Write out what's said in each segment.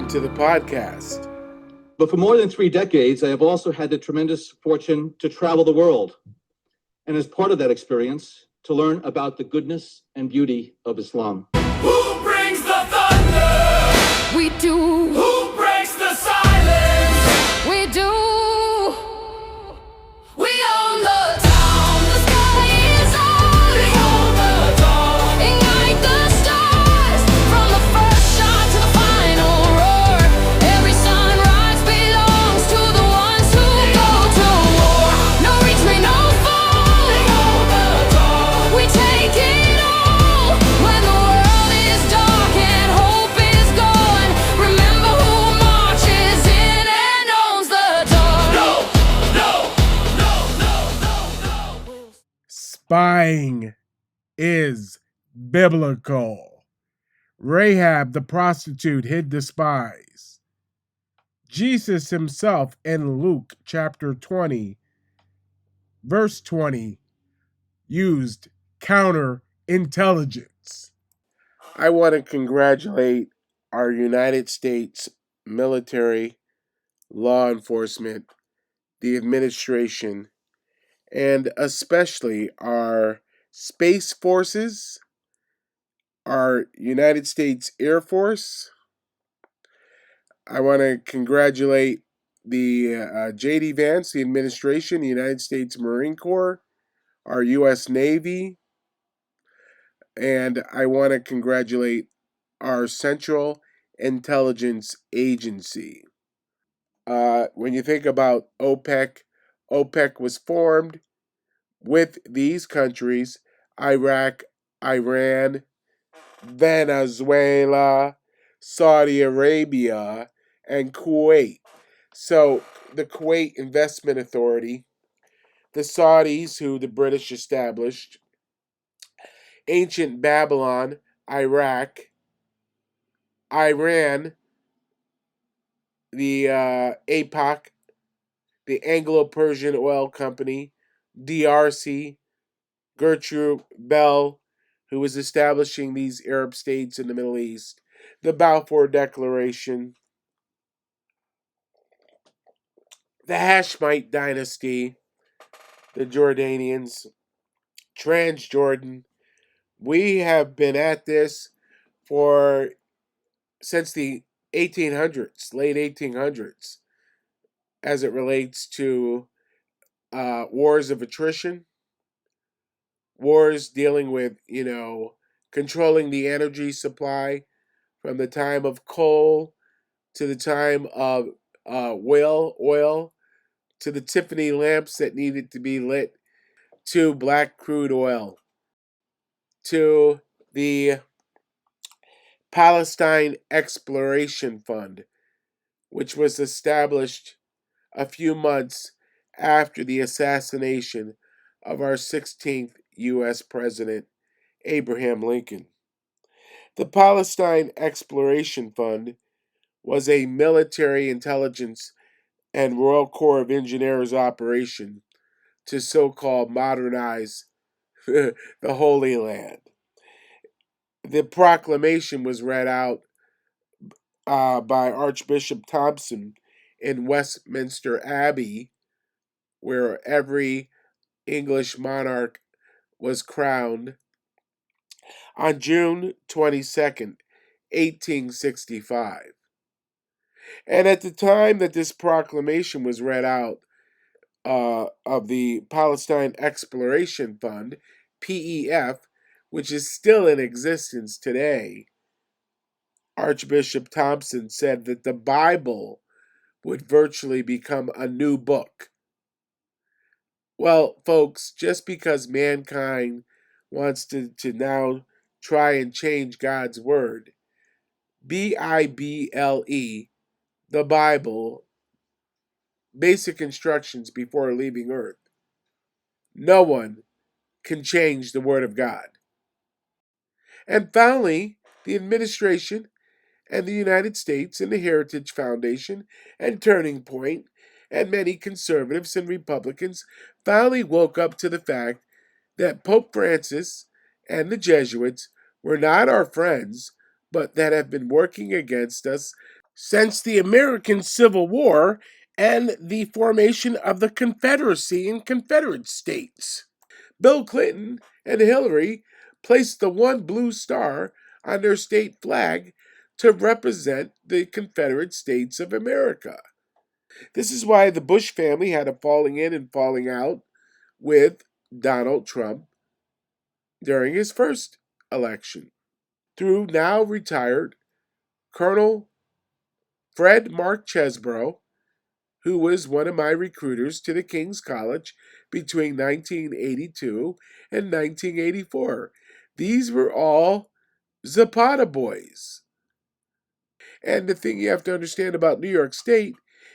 to the podcast. But for more than 3 decades, I have also had the tremendous fortune to travel the world. And as part of that experience, to learn about the goodness and beauty of Islam. Who brings the thunder? We do. Who breaks the silence? We do. We own the town. The sky is ours. We own the dawn. Ignite the stars. From the first shot to the final roar. Every sunrise belongs to the ones who go to war. No retreat, no fall. We own the dawn. We take it all. When the world is dark and hope is gone, remember who marches in and owns the dawn. No, no, no, no, no, no. Spying is biblical. Rahab the prostitute hid the spies. Jesus himself in Luke chapter 20, verse 20, used counterintelligence. I want to congratulate our United States military, law enforcement, the administration, and especially our space forces, our United States Air Force. I want to congratulate the J.D. Vance, the administration, the United States Marine Corps, our U.S. Navy, and I want to congratulate our Central Intelligence Agency. When you think about OPEC, OPEC was formed with these countries: Iraq, Iran, Venezuela, Saudi Arabia, and Kuwait. So the Kuwait Investment Authority, the Saudis, who the British established, ancient Babylon, Iraq, Iran, the APOC, the Anglo-Persian Oil Company, DRC, Gertrude Bell, who was establishing these Arab states in the Middle East, the Balfour Declaration, the Hashemite dynasty, the Jordanians, Transjordan. We have been at this since the 1800s, late 1800s, as it relates to wars of attrition, wars dealing with, controlling the energy supply from the time of coal to the time of whale oil, to the Tiffany lamps that needed to be lit, to black crude oil, to the Palestine Exploration Fund, which was established a few months after the assassination of our 16th U.S. President, Abraham Lincoln. The Palestine Exploration Fund was a military intelligence and Royal Corps of Engineers operation to so-called modernize the Holy Land. The proclamation was read out by Archbishop Thompson in Westminster Abbey, where every English monarch was crowned, on June 22nd, 1865. And at the time that this proclamation was read out of the Palestine Exploration Fund, PEF, which is still in existence today, Archbishop Thompson said that the Bible would virtually become a new book. Well, folks, just because mankind wants to now try and change God's word, Bible, the Bible, basic instructions before leaving earth, no one can change the word of God. And finally, the administration and the United States and the Heritage Foundation and Turning Point and many conservatives and Republicans finally woke up to the fact that Pope Francis and the Jesuits were not our friends, but that have been working against us since the American Civil War and the formation of the Confederacy and Confederate States. Bill Clinton and Hillary placed the one blue star on their state flag to represent the Confederate States of America. This is why the Bush family had a falling in and falling out with Donald Trump during his first election. Through now retired Colonel Fred Mark Chesbrough, who was one of my recruiters to the King's College between 1982 and 1984. These were all Zapata boys. And the thing you have to understand about New York State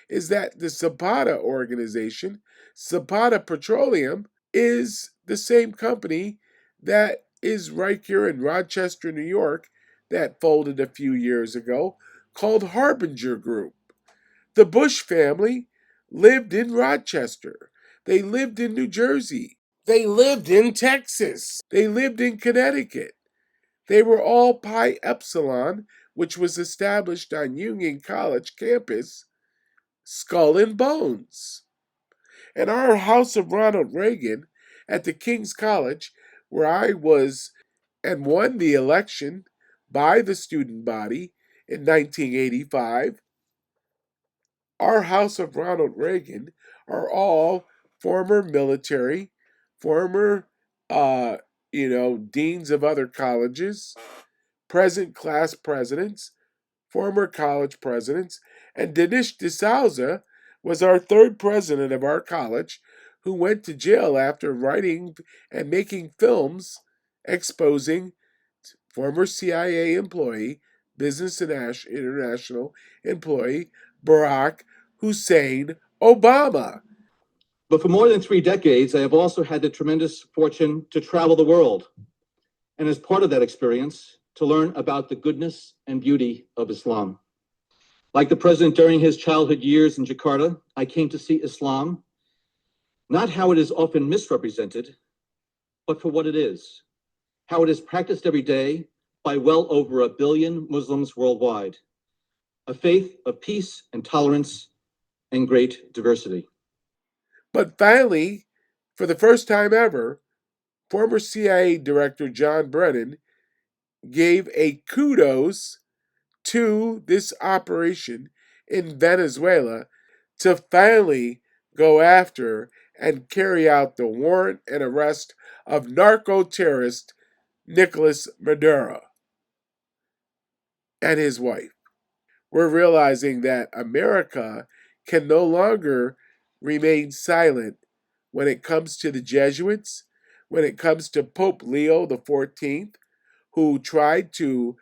is that the Zapata organization, Zapata Petroleum, is the same company that is right here in Rochester, New York, that folded a few years ago, called Harbinger Group. The Bush family lived in Rochester. They lived in New Jersey. They lived in Texas. They lived in Connecticut. They were all Pi Epsilon, which was established on Union College campus, Skull and Bones. And our House of Ronald Reagan at the King's College, where I was and won the election by the student body in 1985, our House of Ronald Reagan are all former military, former, deans of other colleges, present class presidents, former college presidents, and Dinesh D'Souza was our third president of our college who went to jail after writing and making films exposing former CIA employee, Business International employee, Barack Hussein Obama. But for more than 3 decades, I have also had the tremendous fortune to travel the world. And as part of that experience, to learn about the goodness and beauty of Islam. Like the president during his childhood years in Jakarta, I came to see Islam, not how it is often misrepresented, but for what it is, how it is practiced every day by well over 1 billion Muslims worldwide, a faith of peace and tolerance and great diversity. But finally, for the first time ever, former CIA Director John Brennan gave a kudos to this operation in Venezuela to finally go after and carry out the warrant and arrest of narco-terrorist Nicolas Maduro and his wife. We're realizing that America can no longer remain silent when it comes to the Jesuits, when it comes to Pope Leo XIV, who tried to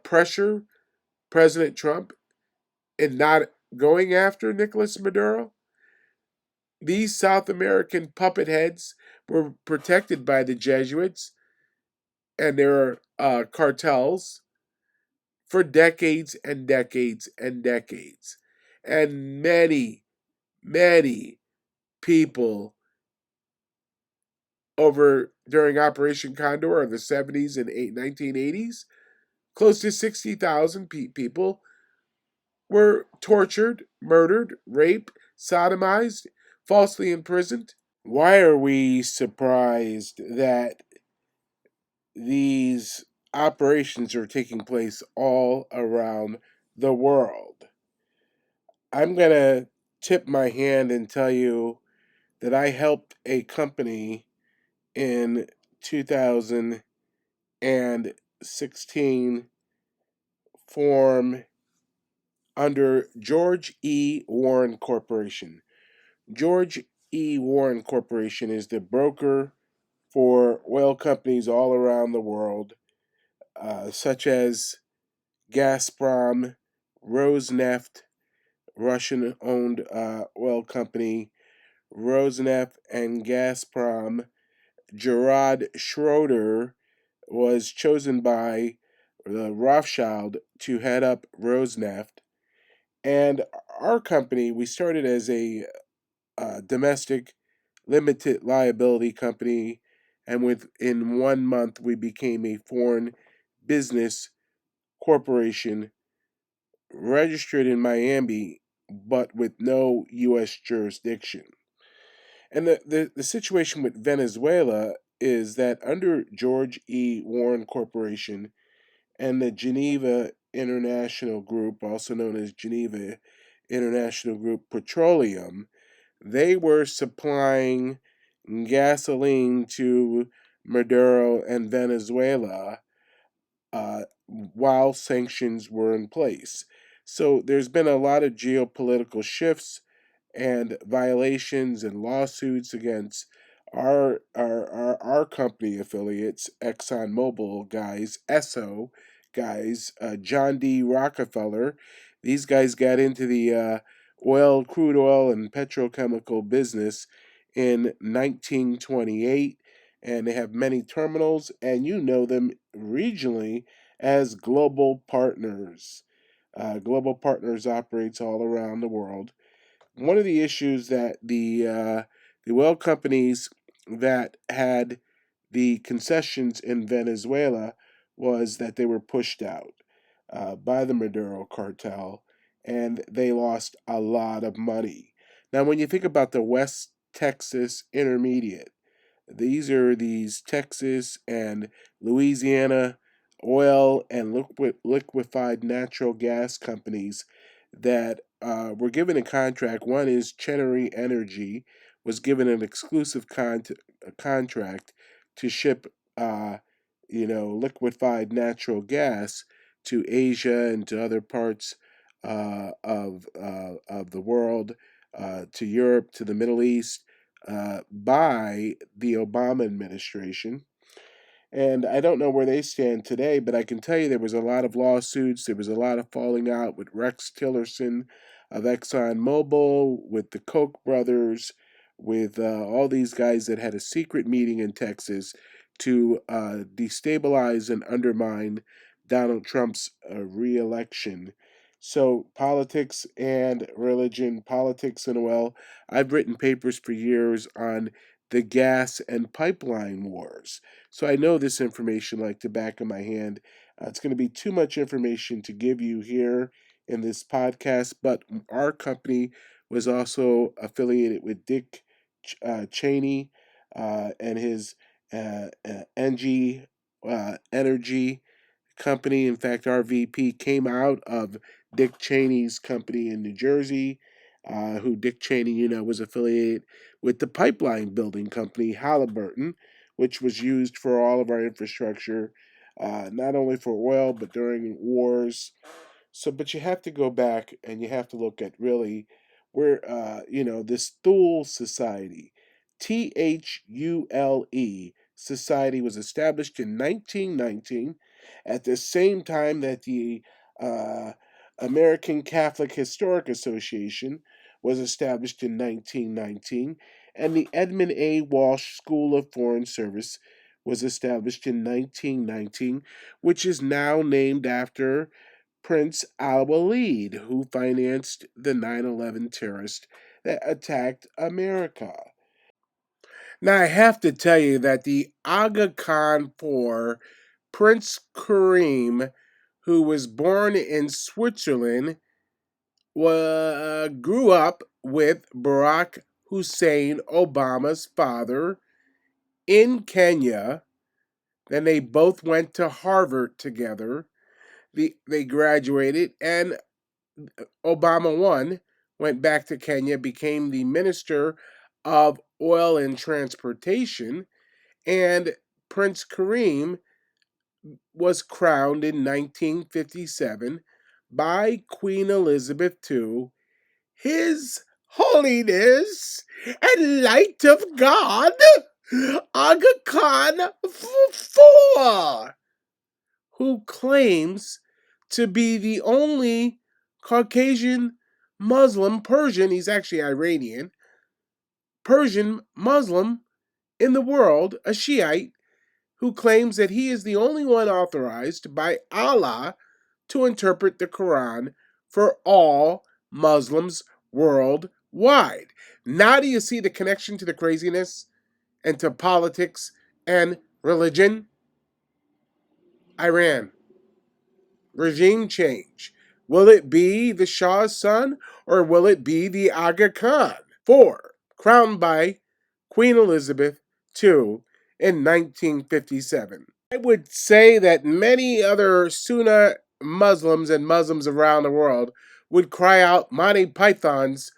pressure President Trump in not going after Nicolas Maduro. These South American puppet heads were protected by the Jesuits and their cartels for decades and decades and decades. And many, many people over during Operation Condor in the 70s and 1980s, close to 60,000 people were tortured, murdered, raped, sodomized, falsely imprisoned. Why are we surprised that these operations are taking place all around the world? I'm going to tip my hand and tell you that I helped a company in 2016 form under George E. Warren Corporation. George E. Warren Corporation is the broker for oil companies all around the world, such as Gazprom, Rosneft, Russian-owned oil company, Rosneft and Gazprom. Gerard Schroeder was chosen by the Rothschild to head up Rosneft. And our company, we started as a domestic limited liability company, and within 1 month we became a foreign business corporation registered in Miami, but with no U.S. jurisdiction. And the situation with Venezuela is that under George E. Warren Corporation and the Geneva International Group, also known as Geneva International Group Petroleum, they were supplying gasoline to Maduro and Venezuela while sanctions were in place. So there's been a lot of geopolitical shifts and violations and lawsuits against our company affiliates, ExxonMobil guys, Esso guys, John D. Rockefeller. These guys got into the crude oil, and petrochemical business in 1928, and they have many terminals, and you know them regionally as Global Partners. Global Partners operates all around the world. One of the issues that the oil companies that had the concessions in Venezuela was that they were pushed out by the Maduro cartel, and they lost a lot of money. Now, when you think about the West Texas Intermediate, these Texas and Louisiana oil and liquefied natural gas companies that were given a contract. One is Cherie Energy was given an exclusive contract to ship, liquefied natural gas to Asia and to other parts of the world, to Europe, to the Middle East, by the Obama administration. And I don't know where they stand today, but I can tell you there was a lot of lawsuits. There was a lot of falling out with Rex Tillerson of ExxonMobil, with the Koch brothers, with all these guys that had a secret meeting in Texas to destabilize and undermine Donald Trump's reelection. So, politics and religion, politics and oil. I've written papers for years on the gas and pipeline wars. So I know this information like the back of my hand. It's going to be too much information to give you here in this podcast, but our company was also affiliated with Dick Cheney and his NG Energy company. In fact, our VP came out of Dick Cheney's company in New Jersey, who Dick Cheney, was affiliated with the pipeline building company Halliburton, which was used for all of our infrastructure, not only for oil, but during wars. So, but you have to go back and you have to look at really where, this Thule Society, THULE Society, was established in 1919 at the same time that the uh, American Catholic Historic Association was established in 1919, and the Edmund A. Walsh School of Foreign Service was established in 1919, which is now named after Prince Al-Walid, who financed the 9/11 terrorist that attacked America. Now, I have to tell you that the Aga Khan for Prince Kareem, who was born in Switzerland, grew up with Barack Hussein Obama's father in Kenya. Then they both went to Harvard together. They graduated, and Obama went back to Kenya, became the Minister of Oil and Transportation, and Prince Kareem was crowned in 1957 by Queen Elizabeth II, His Holiness and Light of God, Aga Khan IV, who claims to be the only Caucasian Muslim, Persian, he's actually Iranian, Persian Muslim in the world, a Shiite, who claims that he is the only one authorized by Allah to interpret the Quran for all Muslims worldwide. Now, do you see the connection to the craziness and to politics and religion? Iran, regime change. Will it be the Shah's son, or will it be the Aga Khan? 4. Crowned by Queen Elizabeth II in 1957. I would say that many other Sunni Muslims and Muslims around the world would cry out Monty Python's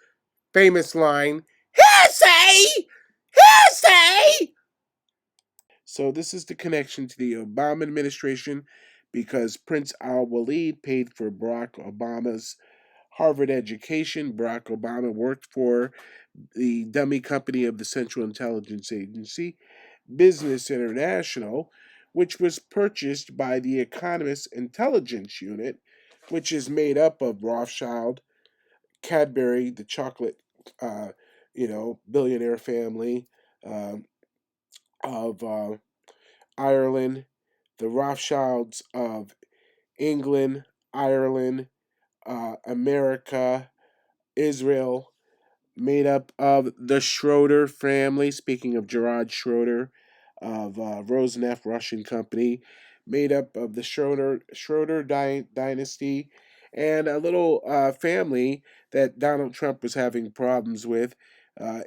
famous line, "Heresy! Heresy!" So this is the connection to the Obama administration because Prince Al-Walid paid for Barack Obama's Harvard education. Barack Obama worked for the dummy company of the Central Intelligence Agency, Business International, which was purchased by the Economist Intelligence Unit, which is made up of Rothschild, Cadbury, the chocolate, billionaire family uh, of Ireland, the Rothschilds of England, Ireland, America, Israel, made up of the Schroeder family, speaking of Gerard Schroeder of Rosneft Russian Company, made up of the Schroeder dynasty, and a little family that Donald Trump was having problems with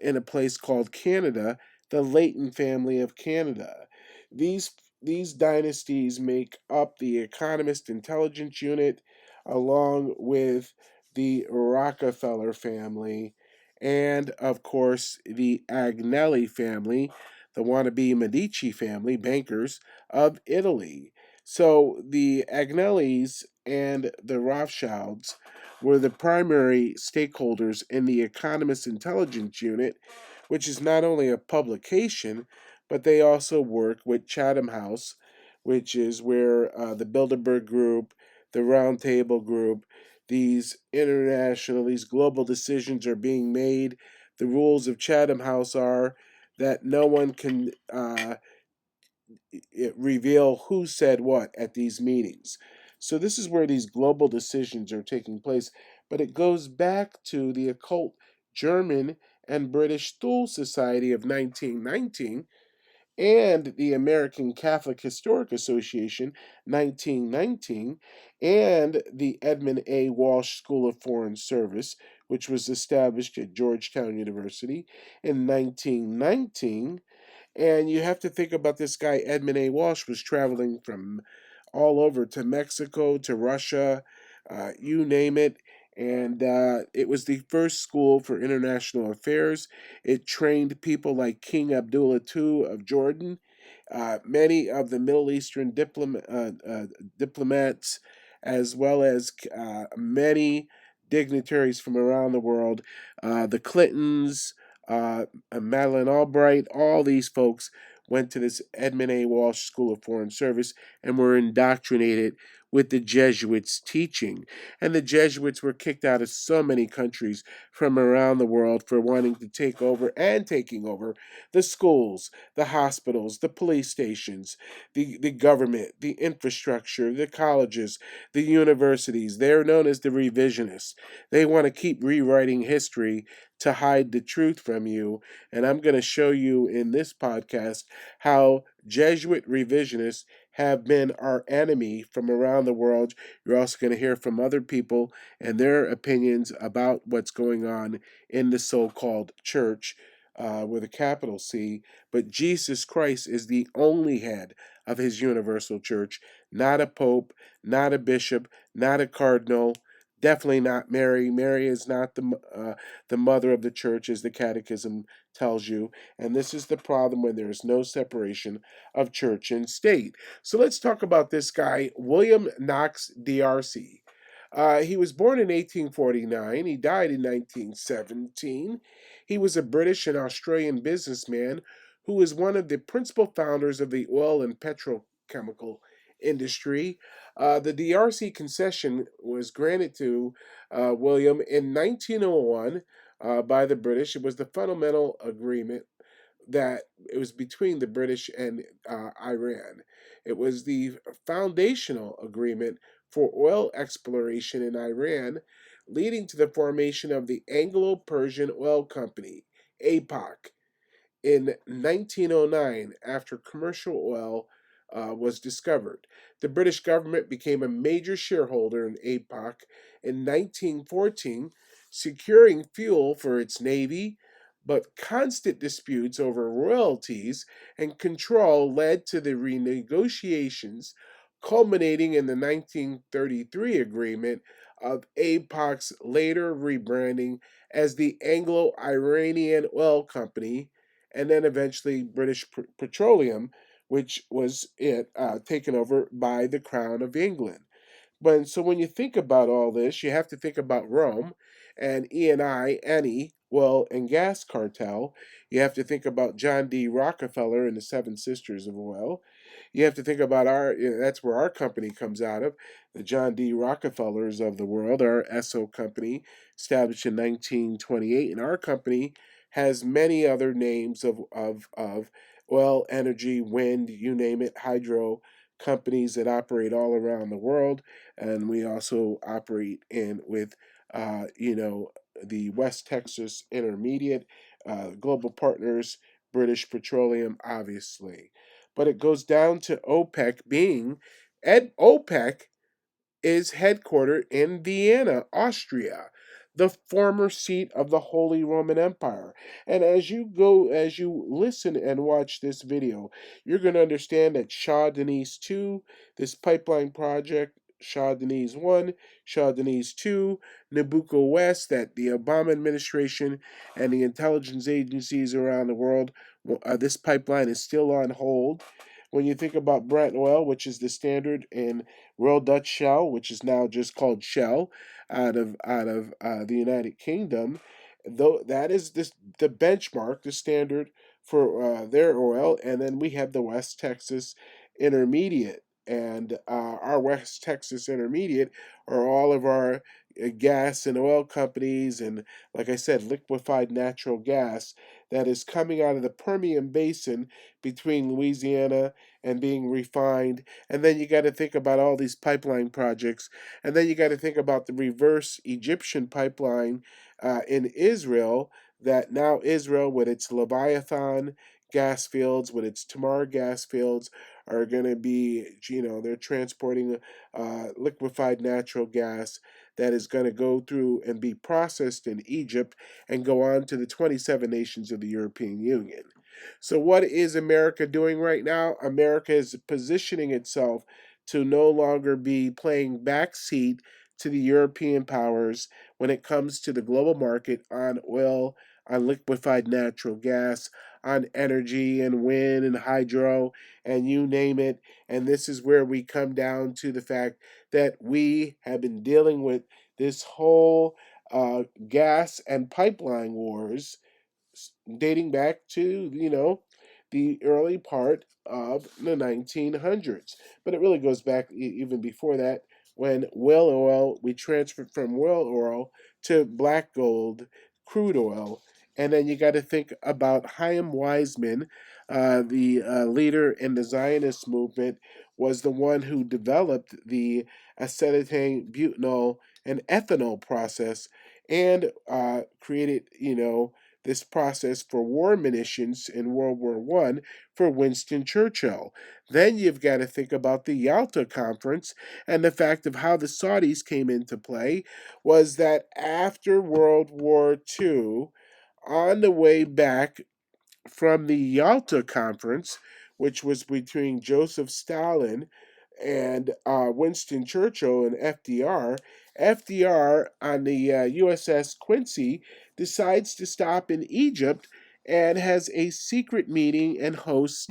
in a place called Canada, the Leighton family of Canada. These these dynasties make up the Economist Intelligence Unit, along with the Rockefeller family, and of course the Agnelli family, the wannabe Medici family, bankers of Italy. So the Agnellis and the Rothschilds were the primary stakeholders in the Economist Intelligence Unit, which is not only a publication, but they also work with Chatham House, which is where the Bilderberg Group, the Round Table Group, these global decisions are being made. The rules of Chatham House are that no one can reveal who said what at these meetings. So this is where these global decisions are taking place. But it goes back to the occult German and British Thule Society of 1919 and the American Catholic Historic Association, 1919, and the Edmund A. Walsh School of Foreign Service, which was established at Georgetown University in 1919. And you have to think about this guy, Edmund A. Walsh, was traveling from all over to Mexico, to Russia, you name it. And it was the first school for international affairs. It trained people like King Abdullah II of Jordan, many of the Middle Eastern diplomats, as well as many dignitaries from around the world. The Clintons, Madeleine Albright, all these folks went to this Edmund A. Walsh School of Foreign Service and were indoctrinated with the Jesuits' teaching. And the Jesuits were kicked out of so many countries from around the world for wanting to take over and taking over the schools, the hospitals, the police stations, the government, the infrastructure, the colleges, the universities. They're known as the revisionists. They want to keep rewriting history to hide the truth from you. And I'm going to show you in this podcast how Jesuit revisionists have been our enemy from around the world. You're also going to hear from other people and their opinions about what's going on in the so called church. With a capital C, but Jesus Christ is the only head of his universal church, not a pope, not a bishop, not a cardinal, definitely not Mary. Mary is not the mother of the church, as the Catechism tells you. And this is the problem when there is no separation of church and state. So let's talk about this guy, William Knox D'Arcy. He was born in 1849. He died in 1917. He was a British and Australian businessman who was one of the principal founders of the oil and petrochemical industry. The D'Arcy concession was granted to William in 1901 by the British. It was the fundamental agreement that it was between the British and Iran. It was the foundational agreement for oil exploration in Iran, leading to the formation of the Anglo-Persian Oil Company, APOC, in 1909 after commercial oil was discovered. The British government became a major shareholder in APOC in 1914, securing fuel for its navy, but constant disputes over royalties and control led to the renegotiations, culminating in the 1933 agreement of APOC's later rebranding as the Anglo-Iranian Oil Company, and then eventually British Petroleum, which was taken over by the Crown of England. But so when you think about all this, you have to think about Rome and ENI, oil and gas cartel. You have to think about John D. Rockefeller and the Seven Sisters of Oil. You have to think about that's where our company comes out of, the John D. Rockefellers of the world, our Esso company, established in 1928. And our company has many other names of oil, energy, wind, you name it, hydro companies that operate all around the world. And we also operate with, the West Texas Intermediate, Global Partners, British Petroleum, obviously. But it goes down to OPEC being, OPEC is headquartered in Vienna, Austria, the former seat of the Holy Roman Empire. And as you listen and watch this video, you're going to understand that Shah Deniz 2, this pipeline project, Shah Deniz 1, Shah Deniz 2, Nabucco West, that the Obama administration and the intelligence agencies around the world, this pipeline is still on hold. When you think about Brent oil, which is the standard in Royal Dutch Shell, which is now just called Shell, out of the United Kingdom, though that is the benchmark, the standard for their oil, and then we have the West Texas Intermediate, and our West Texas Intermediate are all of our gas and oil companies, and like I said, liquefied natural gas that is coming out of the Permian Basin between Louisiana and being refined. And then you got to think about all these pipeline projects. And then you got to think about the reverse Egyptian pipeline in Israel, that now Israel, with its Leviathan gas fields, with its Tamar gas fields, are going to be, they're transporting liquefied natural gas that is going to go through and be processed in Egypt and go on to the 27 nations of the European Union. So, what is America doing right now? America is positioning itself to no longer be playing backseat to the European powers when it comes to the global market on oil, on liquefied natural gas, on energy and wind and hydro, and you name it. And this is where we come down to the fact that we have been dealing with this whole gas and pipeline wars dating back to, the early part of the 1900s. But it really goes back even before that, when whale oil, we transferred from whale oil to black gold crude oil. And then you got to think about Chaim Weizmann, the leader in the Zionist movement, was the one who developed the acetylene, butanol, and ethanol process, and created, this process for war munitions in World War I for Winston Churchill. Then you've got to think about the Yalta Conference, and the fact of how the Saudis came into play was that after World War II, on the way back from the Yalta Conference, which was between Joseph Stalin and Winston Churchill and FDR, FDR on the USS Quincy decides to stop in Egypt and has a secret meeting and hosts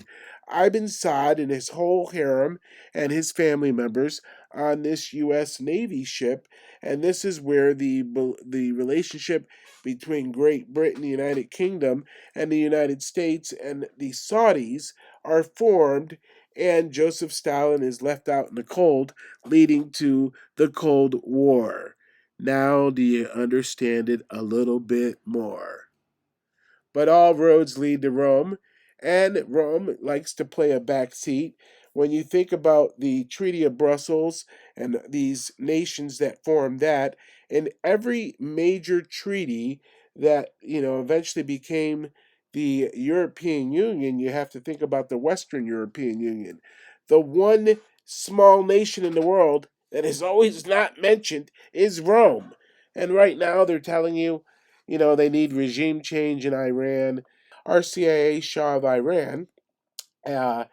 Ibn Saad and his whole harem and his family members on this U.S. Navy ship. And this is where the relationship between Great Britain, the United Kingdom, and the United States and the Saudis are formed, and Joseph Stalin is left out in the cold, leading to the Cold War. Now, do you understand it a little bit more? But all roads lead to Rome, and Rome likes to play a back seat. When you think about the Treaty of Brussels and these nations that formed that, in every major treaty that eventually became the European Union, you have to think about the Western European Union. the one small nation in the world that is always not mentioned is Rome. And right now they're telling you, they need regime change in Iran. RCIA Shah of Iran, uh,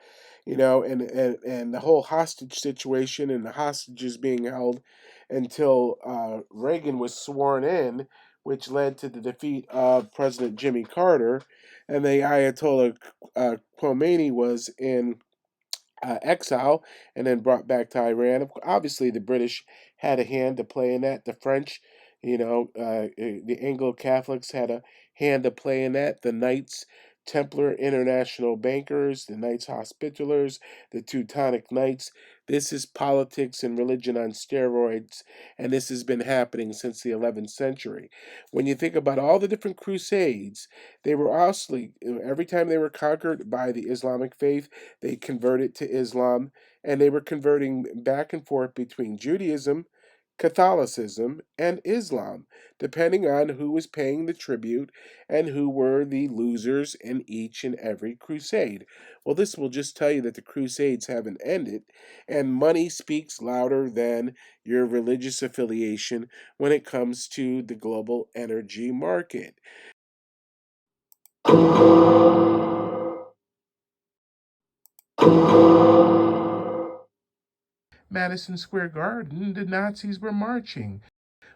and the whole hostage situation and the hostages being held until Reagan was sworn in, which led to the defeat of President Jimmy Carter, and the Ayatollah Khomeini was in exile and then brought back to Iran. Obviously, the British had a hand to play in that. The French, the Anglo Catholics had a hand to play in that. The Knights Templar International Bankers, the Knights Hospitallers, the Teutonic Knights. This is politics and religion on steroids, and this has been happening since the 11th century. When you think about all the different crusades, they were also, every time they were conquered by the Islamic faith, they converted to Islam, and they were converting back and forth between Judaism, Catholicism, and Islam, depending on who was paying the tribute and who were the losers in each and every crusade. Well, this will just tell you that the crusades haven't ended, and money speaks louder than your religious affiliation when it comes to the global energy market. Madison Square Garden, the Nazis were marching.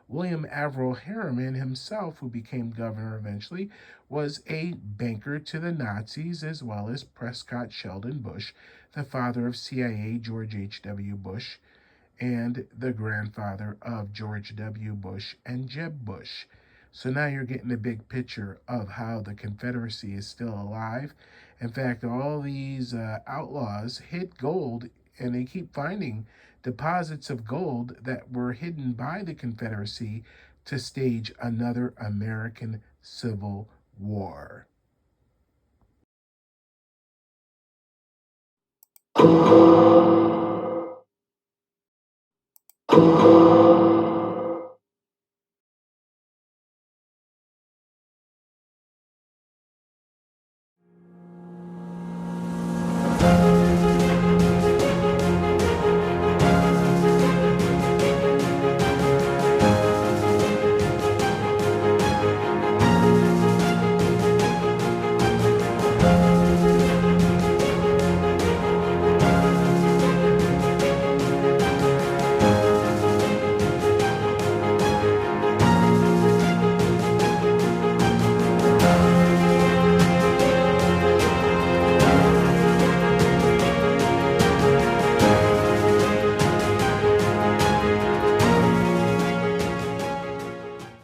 William Averell Harriman himself, who became governor eventually, was a banker to the Nazis, as well as Prescott Sheldon Bush, the father of CIA George H.W. Bush, and the grandfather of George W. Bush and Jeb Bush. So now you're getting a big picture of how the Confederacy is still alive. In fact, all these outlaws hid gold, and they keep finding deposits of gold that were hidden by the Confederacy to stage another American Civil War.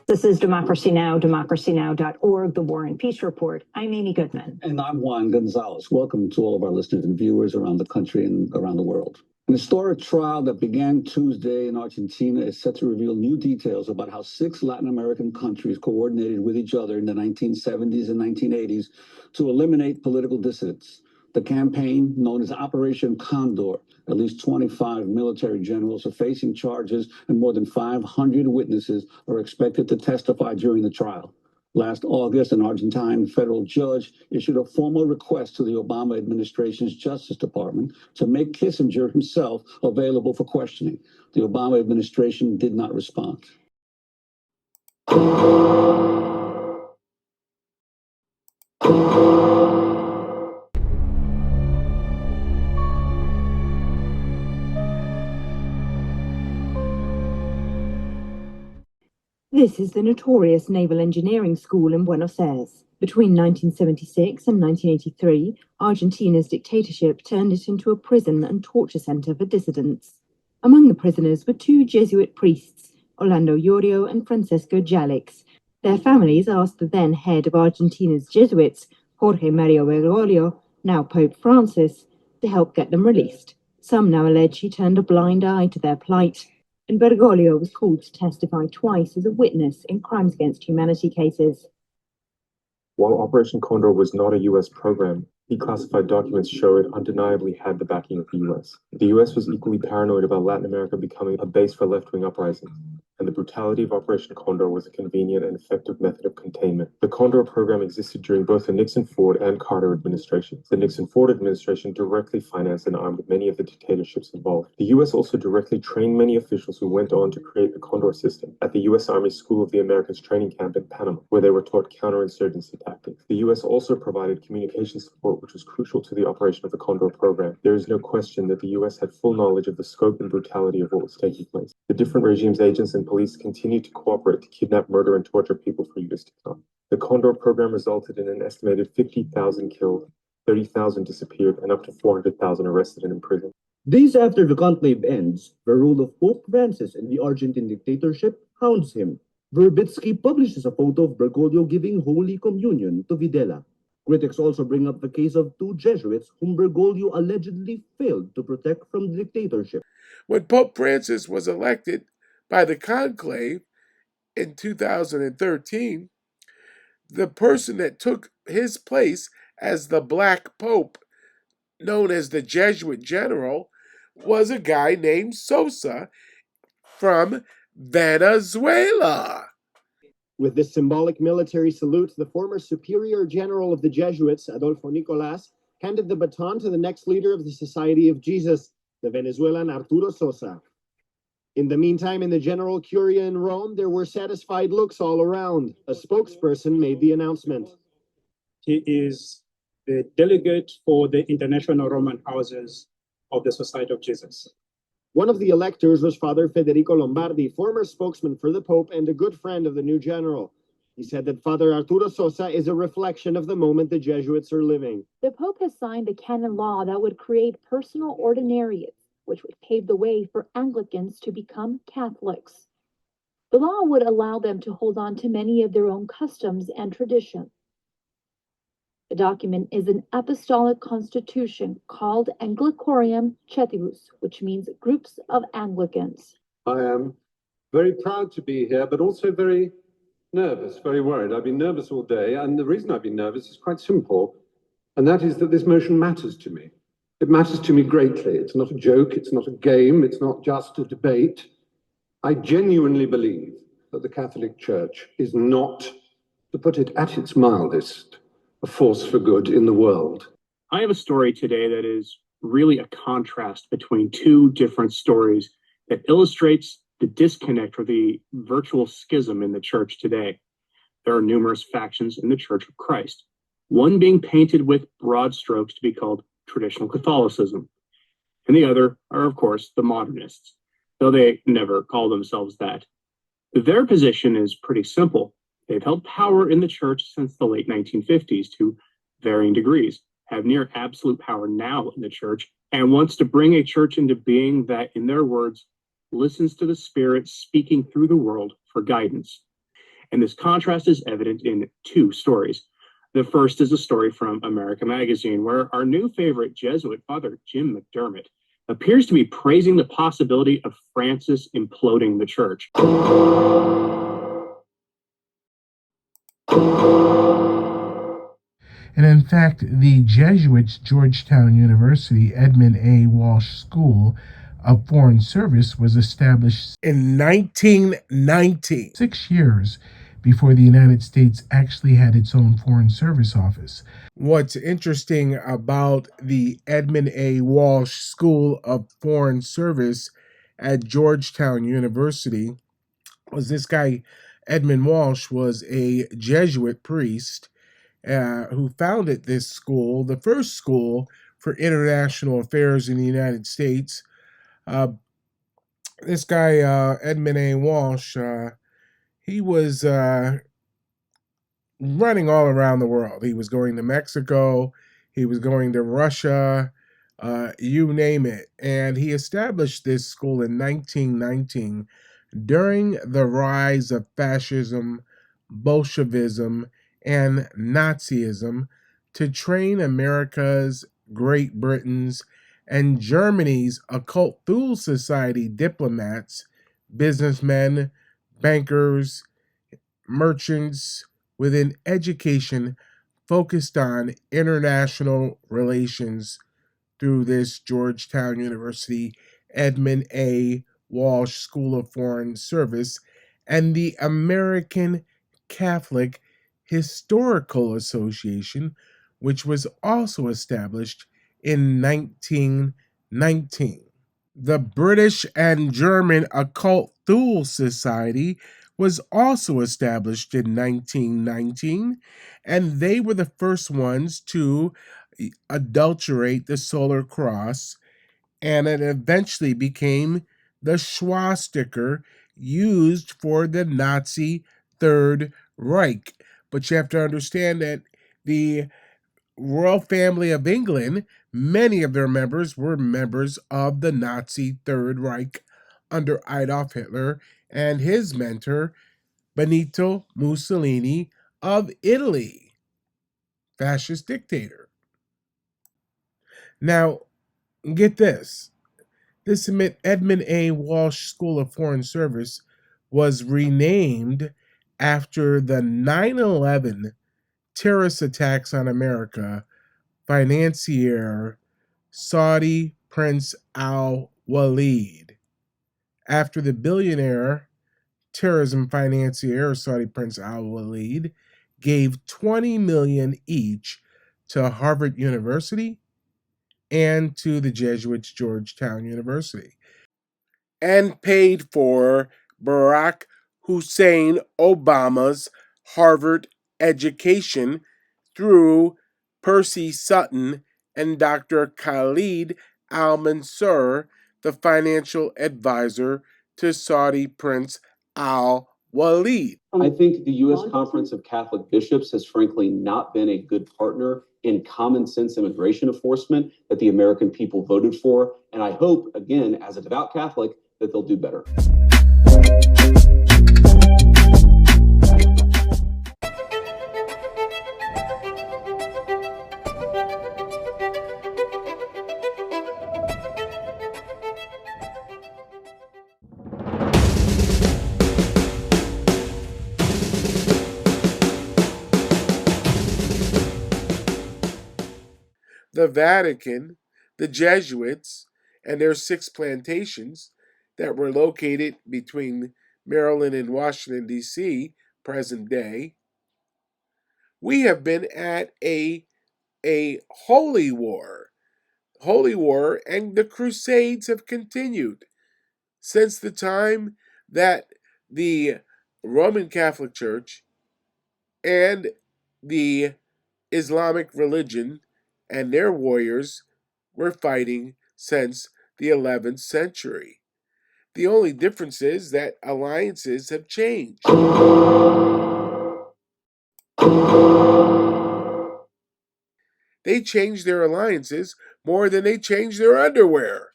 This is Democracy Now!, democracynow.org, the War and Peace Report. I'm Amy Goodman. And I'm Juan Gonzalez. Welcome to all of our listeners and viewers around the country and around the world. An historic trial that began Tuesday in Argentina is set to reveal new details about how 6 Latin American countries coordinated with each other in the 1970s and 1980s to eliminate political dissidents. The campaign, known as Operation Condor, at least 25 military generals are facing charges, and more than 500 witnesses are expected to testify during the trial. Last August, an Argentine federal judge issued a formal request to the Obama administration's Justice Department to make Kissinger himself available for questioning. The Obama administration did not respond. This is the notorious Naval Engineering School in Buenos Aires. Between 1976 and 1983, Argentina's dictatorship turned it into a prison and torture center for dissidents. Among the prisoners were 2 Jesuit priests, Orlando Yorio and Francisco Jalix. Their families asked the then head of Argentina's Jesuits, Jorge Mario Bergoglio, now Pope Francis, to help get them released. Some now allege he turned a blind eye to their plight, and Bergoglio was called to testify twice as a witness in crimes against humanity cases. While Operation Condor was not a U.S. program, declassified documents show it undeniably had the backing of the U.S. The U.S. was equally paranoid about Latin America becoming a base for left-wing uprisings, and the brutality of Operation Condor was a convenient and effective method of containment. The Condor program existed during both the Nixon, Ford, and Carter administrations. The Nixon-Ford administration directly financed and armed many of the dictatorships involved. The U.S. also directly trained many officials who went on to create the Condor system at the U.S. Army School of the Americas training camp in Panama, where they were taught counterinsurgency tactics. The U.S. also provided communication support, which was crucial to the operation of the Condor program. There is no question that the U.S. had full knowledge of the scope and brutality of what was taking place. The different regimes, agents, and police continued to cooperate to kidnap, murder, and torture people for years to come. The Condor program resulted in an estimated 50,000 killed, 30,000 disappeared, and up to 400,000 arrested and imprisoned. Days after the conclave ends, the rule of Pope Francis in the Argentine dictatorship hounds him. Verbitsky publishes a photo of Bergoglio giving Holy Communion to Videla. Critics also bring up the case of two Jesuits whom Bergoglio allegedly failed to protect from the dictatorship. When Pope Francis was elected by the conclave in 2013, the person that took his place as the Black Pope, known as the Jesuit General, was a guy named Sosa from Venezuela. With this symbolic military salute, the former Superior General of the Jesuits, Adolfo Nicolas, handed the baton to the next leader of the Society of Jesus, the Venezuelan Arturo Sosa. In the meantime, in the General Curia in Rome, there were satisfied looks all around. A spokesperson made the announcement. He is the delegate for the International Roman Houses of the Society of Jesus. One of the electors was Father Federico Lombardi, former spokesman for the Pope and a good friend of the new general. He said that Father Arturo Sosa is a reflection of the moment the Jesuits are living. The Pope has signed a canon law that would create personal ordinariates, which would pave the way for Anglicans to become Catholics. The law would allow them to hold on to many of their own customs and traditions. The document is an apostolic constitution called Anglicorium Cetibus, which means groups of Anglicans. I am very proud to be here, but also very nervous, very worried. I've been nervous all day, and the reason I've been nervous is quite simple, and that is that this motion matters to me. It matters to me greatly. It's not a joke, it's not a game, it's not just a debate. I genuinely believe that the Catholic Church is not, to put it at its mildest, a force for good in the world. I have a story today that is really a contrast between two different stories that illustrates the disconnect or the virtual schism in the church today. There are numerous factions in the Church of Christ, one being painted with broad strokes to be called traditional Catholicism, and the other are, of course, the modernists, though they never call themselves that. Their position is pretty simple. They've held power in the church since the late 1950s to varying degrees, have near absolute power now in the church, and wants to bring a church into being that, in their words, listens to the Spirit speaking through the world for guidance. And this contrast is evident in two stories. The first is a story from America Magazine, where our new favorite Jesuit, Father Jim McDermott, appears to be praising the possibility of Francis imploding the church. And in fact, the Jesuits' Georgetown University Edmund A. Walsh School of Foreign Service was established in 1990, 6 years before the United States actually had its own Foreign Service office. What's interesting about the Edmund A. Walsh School of Foreign Service at Georgetown University was this guy, Edmund Walsh, was a Jesuit priest who founded this school, the first school for international affairs in the United States. This guy, Edmund A. Walsh, he was running all around the world. He was going to Mexico, he was going to Russia, you name it. And he established this school in 1919 during the rise of fascism, Bolshevism, and Nazism to train America's, Great Britain's, and Germany's occult fool society diplomats, businessmen, bankers, merchants with an education focused on international relations through this Georgetown University Edmund A. Walsh School of Foreign Service. and the American Catholic Historical Association, which was also established in 1919. The British and German Occult Thule Society was also established in 1919, and they were the first ones to adulterate the solar cross, and it eventually became the swastika used for the Nazi Third Reich. But you have to understand that the royal family of England, many of their members were members of the Nazi Third Reich under Adolf Hitler and his mentor, Benito Mussolini of Italy, fascist dictator. Now, get this. This Edmund A. Walsh School of Foreign Service was renamed after the 9/11 terrorist attacks on America financier Saudi Prince Al-Walid. After the billionaire terrorism financier Saudi Prince Al-Walid gave $20 million each to Harvard University and to the Jesuits Georgetown University, and paid for Barack Hussein Obama's Harvard education through Percy Sutton and Dr. Khalid al-Mansur, the financial advisor to Saudi Prince Al-Walid. I think the U.S. Conference of Catholic Bishops has frankly not been a good partner in common sense immigration enforcement that the American people voted for. And I hope, again, as a devout Catholic, that they'll do better. The Vatican, the Jesuits, and their 6 plantations that were located between Maryland and Washington, D.C., present day. We have been at a holy war. Holy war, and the Crusades have continued since the time that the Roman Catholic Church and the Islamic religion and their warriors were fighting since the 11th century. The only difference is that alliances have changed. They changed their alliances more than they changed their underwear.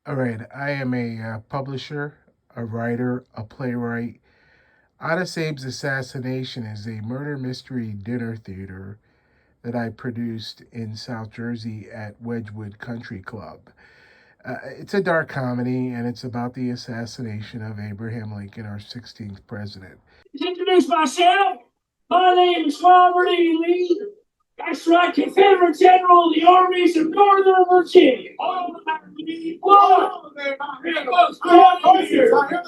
All right, I am a publisher, a writer, a playwright. Honest Abe's Assassination is a murder mystery dinner theater that I produced in South Jersey at Wedgwood Country Club. It's a dark comedy, and it's about the assassination of Abraham Lincoln, our 16th president. Introduce myself. My name is Robert E. Lee. That's right, Confederate General of the Armies of Northern Virginia. All I need one. General confusion is talking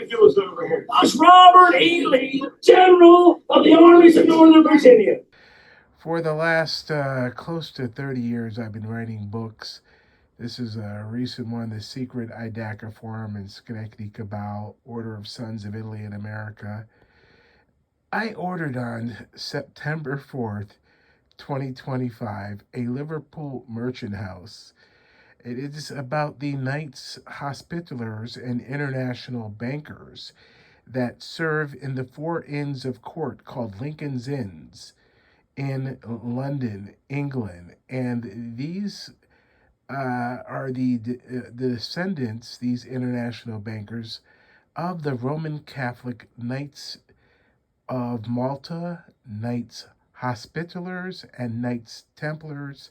to us over here. That's Robert E. Lee, General of the Armies of Northern Virginia. For the last close to 30 years, I've been writing books. This is a recent one, The Secret Idaca Forum and Schenectady Cabal, Order of Sons of Italy and America. I ordered on September 4th, 2025, a Liverpool merchant house. It is about the Knights Hospitallers and international bankers that serve in the 4 inns of court called Lincoln's Inns in London, England. And these are the descendants, these international bankers, of the Roman Catholic Knights of Malta, Knights Hospitallers, and Knights Templars,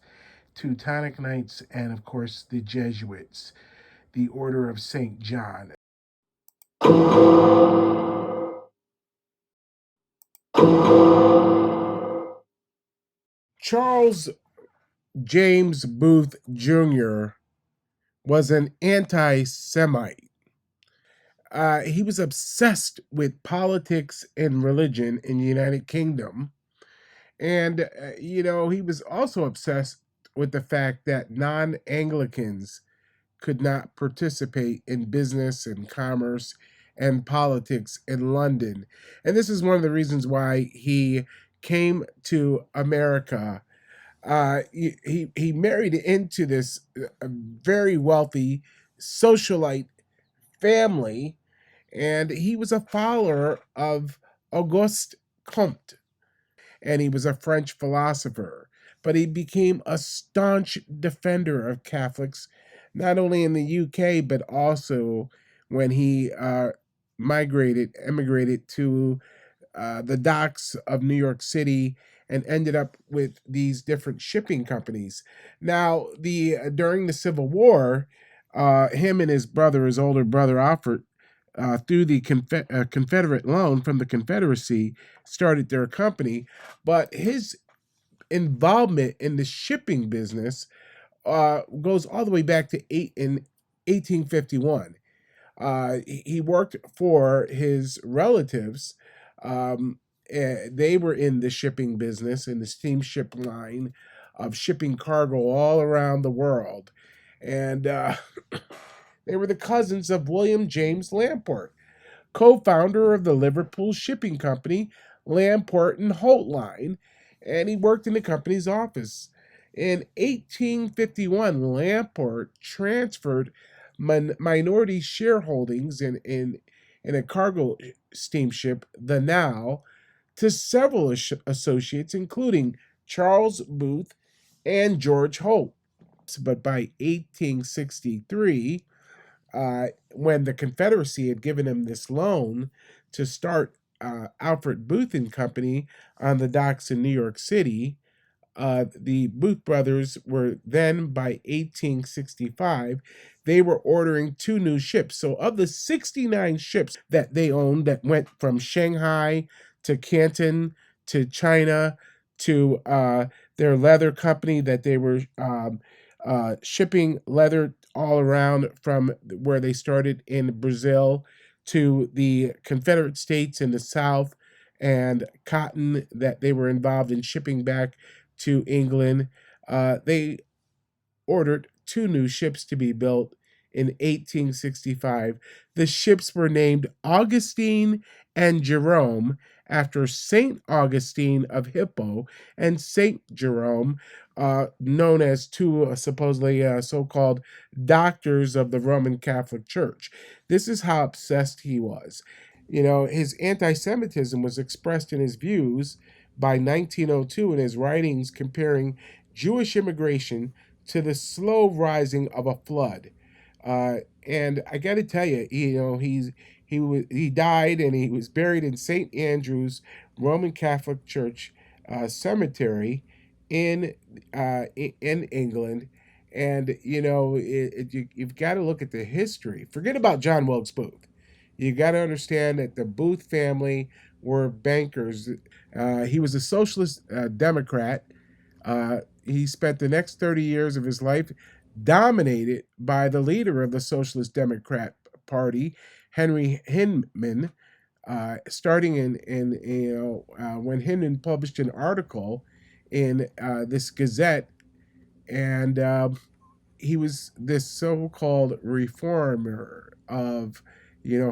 Teutonic Knights, and of course the Jesuits. the Order of St. John. Charles James Booth Jr. was an anti-Semite. He was obsessed with politics and religion in the United Kingdom. And, he was also obsessed with the fact that non-Anglicans could not participate in business and commerce and politics in London. And this is one of the reasons why he came to America. He married into this very wealthy socialite family, and he was a follower of Auguste Comte, and he was a French philosopher. But he became a staunch defender of Catholics, not only in the UK, but also when he emigrated to the docks of New York City and ended up with these different shipping companies. Now, during the Civil War, him and his older brother Alfred, through the Confederate loan from the Confederacy, started their company. But his involvement in the shipping business goes all the way back to 1851. He worked for his relatives. They were in the shipping business, in the steamship line of shipping cargo all around the world. And they were the cousins of William James Lamport, co-founder of the Liverpool shipping company, Lamport and Holt Line, and he worked in the company's office. In 1851, Lamport transferred minority shareholdings in a cargo steamship, the Now, to several associates, including Charles Booth and George Holt. But by 1863, when the Confederacy had given him this loan to start Alfred Booth and Company on the docks in New York City, the Booth brothers were then, by 1865, they were ordering 2 new ships. So of the 69 ships that they owned that went from Shanghai to Canton to China to their leather company that they were shipping leather all around from where they started in Brazil to the Confederate States in the South, and cotton that they were involved in shipping back to England. They ordered 2 new ships to be built in 1865. The ships were named Augustine and Jerome, after St. Augustine of Hippo and St. Jerome, known as 2 supposedly so-called doctors of the Roman Catholic Church. This is how obsessed he was. His anti-Semitism was expressed in his views by 1902 in his writings comparing Jewish immigration to the slow rising of a flood. And I got to tell you, he died and he was buried in St. Andrew's Roman Catholic Church cemetery in England. And you've got to look at the history. Forget about John Wilkes Booth. You got to understand that the Booth family were bankers. He was a socialist Democrat. He spent the next 30 years of his life dominated by the leader of the Socialist Democrat Party, Henry Hyndman, starting when Hyndman published an article in this Gazette, and he was this so-called reformer of,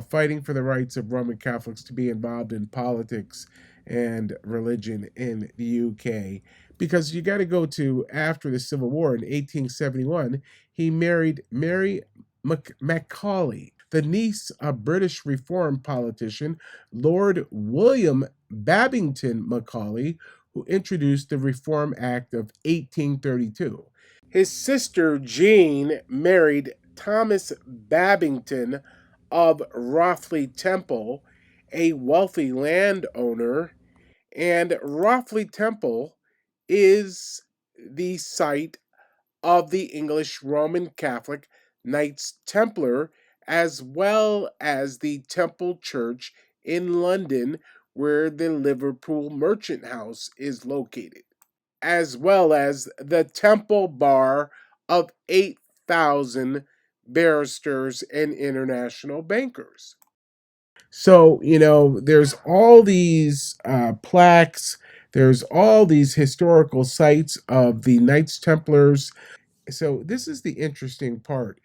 fighting for the rights of Roman Catholics to be involved in politics and religion in the UK. Because you got to go to after the Civil War in 1871, he married Mary Macaulay, the niece of British Reform politician Lord William Babington Macaulay, who introduced the Reform Act of 1832. His sister Jean married Thomas Babington of Rothley Temple, a wealthy landowner, and Rothley Temple is the site of the English Roman Catholic Knights Templar, as well as the Temple Church in London, where the Liverpool Merchant House is located, as well as the Temple Bar of 8,000 barristers and international bankers. So, there's all these plaques, there's all these historical sites of the Knights Templars. So, this is the interesting part.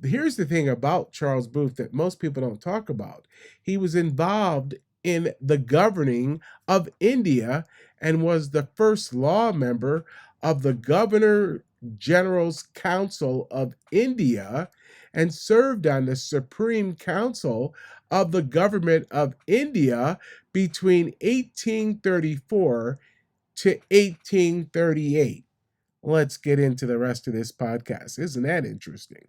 Here's the thing about Charles Booth that most people don't talk about. He was involved in the governing of India and was the first law member of the Governor General's Council of India and served on the Supreme Council of the Government of India between 1834 to 1838. Let's get into the rest of this podcast. Isn't that interesting?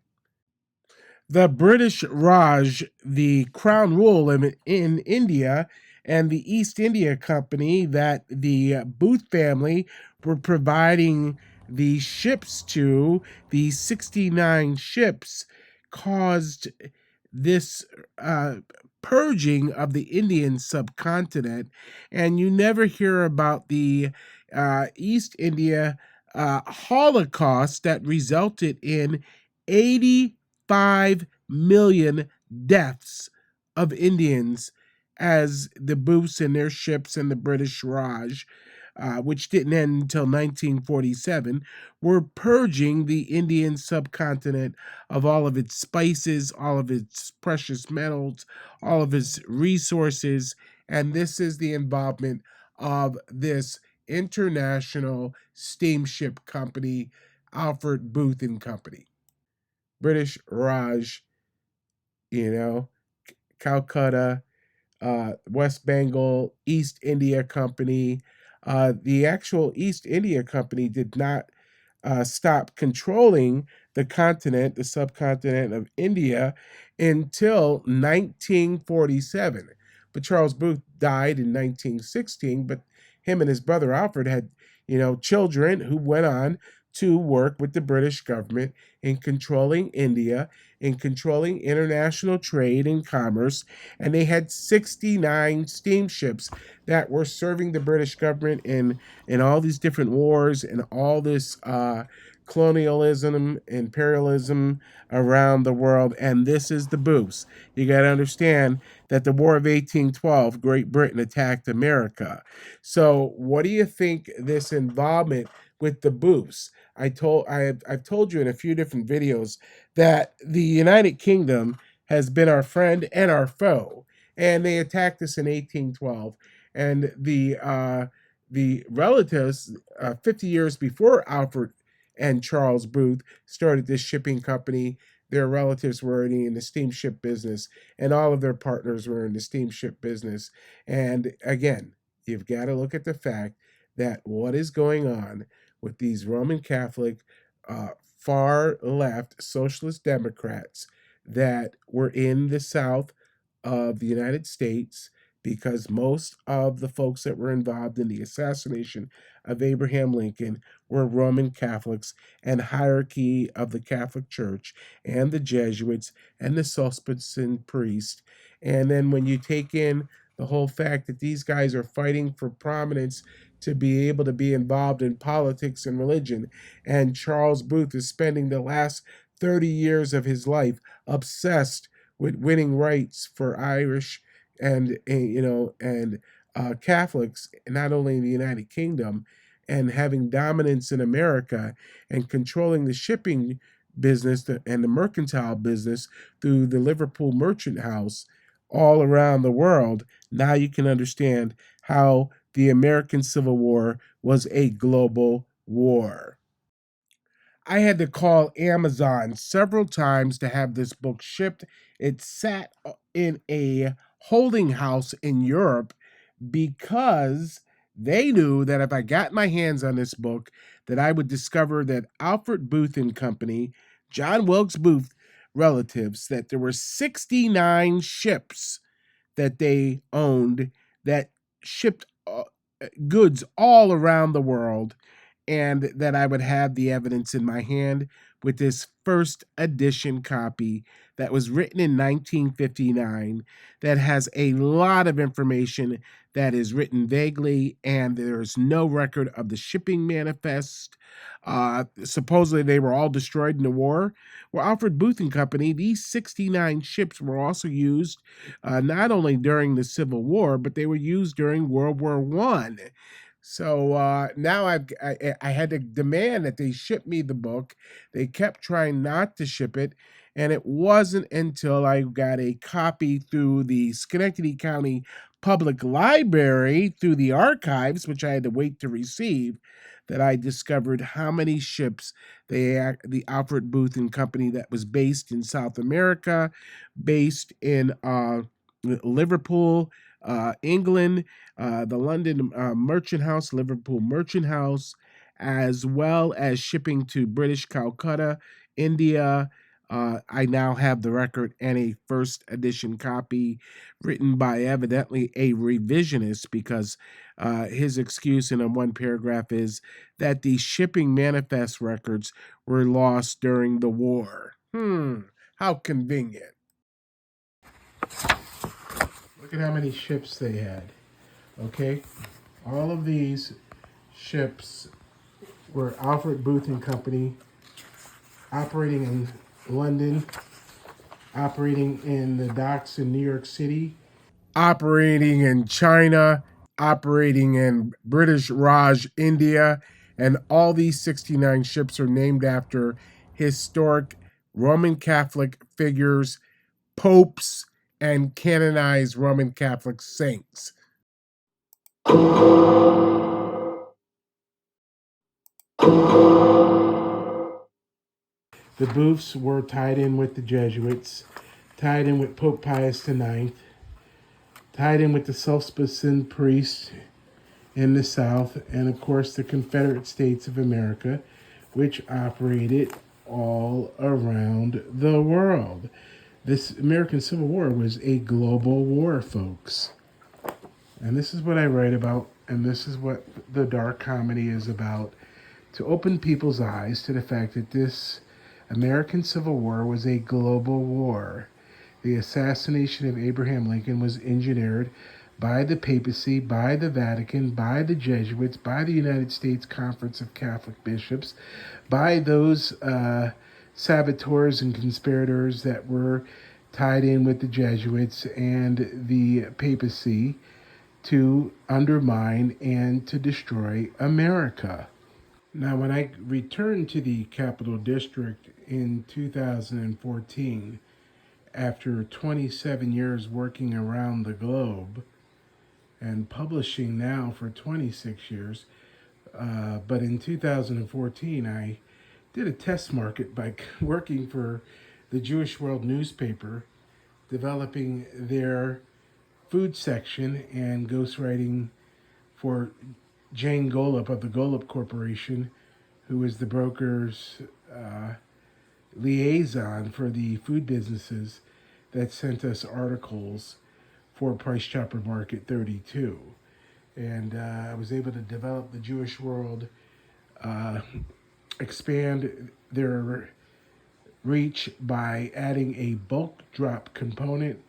The British Raj, the crown rule in India, and the East India Company that the Booth family were providing the ships to, the 69 ships, caused this purging of the Indian subcontinent. And you never hear about the East India Holocaust that resulted in 85 million deaths of Indians as the Booths and their ships and the British Raj, which didn't end until 1947, were purging the Indian subcontinent of all of its spices, all of its precious metals, all of its resources. And this is the involvement of this international steamship company, Alfred Booth and Company. British Raj, Calcutta, West Bengal, East India Company. The actual East India Company did not stop controlling the continent, the subcontinent of India, until 1947. But Charles Booth died in 1916, but him and his brother Alfred had, children who went on to work with the British government in controlling India, in controlling international trade and commerce, and they had 69 steamships that were serving the British government in all these different wars and all this colonialism, imperialism around the world. And this is the Booths. You got to understand that the War of 1812, Great Britain attacked America. So what do you think this involvement with the Booths? I've told you in a few different videos that the United Kingdom has been our friend and our foe, and they attacked us in 1812. And the relatives, 50 years before Alfred and Charles Booth started this shipping company, their relatives were already in the steamship business, and all of their partners were in the steamship business. And again, you've got to look at the fact that what is going on with these Roman Catholic, far left socialist Democrats that were in the South of the United States, because most of the folks that were involved in the assassination of Abraham Lincoln were Roman Catholics and hierarchy of the Catholic Church and the Jesuits and the Cistercian priests. And then when you take in the whole fact that these guys are fighting for prominence to be able to be involved in politics and religion, and Charles Booth is spending the last 30 years of his life obsessed with winning rights for Irish and Catholics, not only in the United Kingdom, and having dominance in America and controlling the shipping business and the mercantile business through the Liverpool Merchant House all around the world. Now you can understand how the American Civil War was a global war. I had to call Amazon several times to have this book shipped. It sat in a holding house in Europe because they knew that if I got my hands on this book, that I would discover that Alfred Booth and Company, John Wilkes Booth relatives, that there were 69 ships that they owned that shipped goods all around the world. and that I would have the evidence in my hand with this first edition copy that was written in 1959 that has a lot of information that is written vaguely, and there's no record of the shipping manifest. Supposedly they were all destroyed in the war. Well, Alfred Booth and Company, these 69 ships were also used not only during the Civil War, but they were used during World War I. So now I had to demand that they ship me the book. They kept trying not to ship it, and it wasn't until I got a copy through the Schenectady County Public Library through the archives, which I had to wait to receive, that I discovered how many ships the Alfred Booth and Company that was based in South America, based in Liverpool, England, the London Merchant House, Liverpool Merchant House, as well as shipping to British Calcutta, India. I now have the record and a first edition copy written by evidently a revisionist, because his excuse in one paragraph is that the shipping manifest records were lost during the war. How convenient. Look at how many ships they had. Okay, all of these ships were Alfred Booth and Company, operating in London, operating in the docks in New York City, operating in China, operating in British Raj, India, and all these 69 ships are named after historic Roman Catholic figures, popes, and canonized Roman Catholic saints. The Booths were tied in with the Jesuits, tied in with Pope Pius IX, tied in with the self-sufficient priests in the South, and of course the Confederate States of America, which operated all around the world. This American Civil War was a global war, folks. And this is what I write about, and this is what the dark comedy is about, to open people's eyes to the fact that this American Civil War was a global war. The assassination of Abraham Lincoln was engineered by the papacy, by the Vatican, by the Jesuits, by the United States Conference of Catholic Bishops, by those saboteurs and conspirators that were tied in with the Jesuits and the papacy to undermine and to destroy America. Now, when I returned to the Capital District in 2014, after 27 years working around the globe and publishing now for 26 years, but in 2014, I did a test market by working for the Jewish World newspaper, developing their food section and ghostwriting for Jane Golub of the Golub Corporation, who is the broker's liaison for the food businesses that sent us articles for Price Chopper Market 32. And I was able to develop the Jewish World, expand their reach by adding a bulk drop component,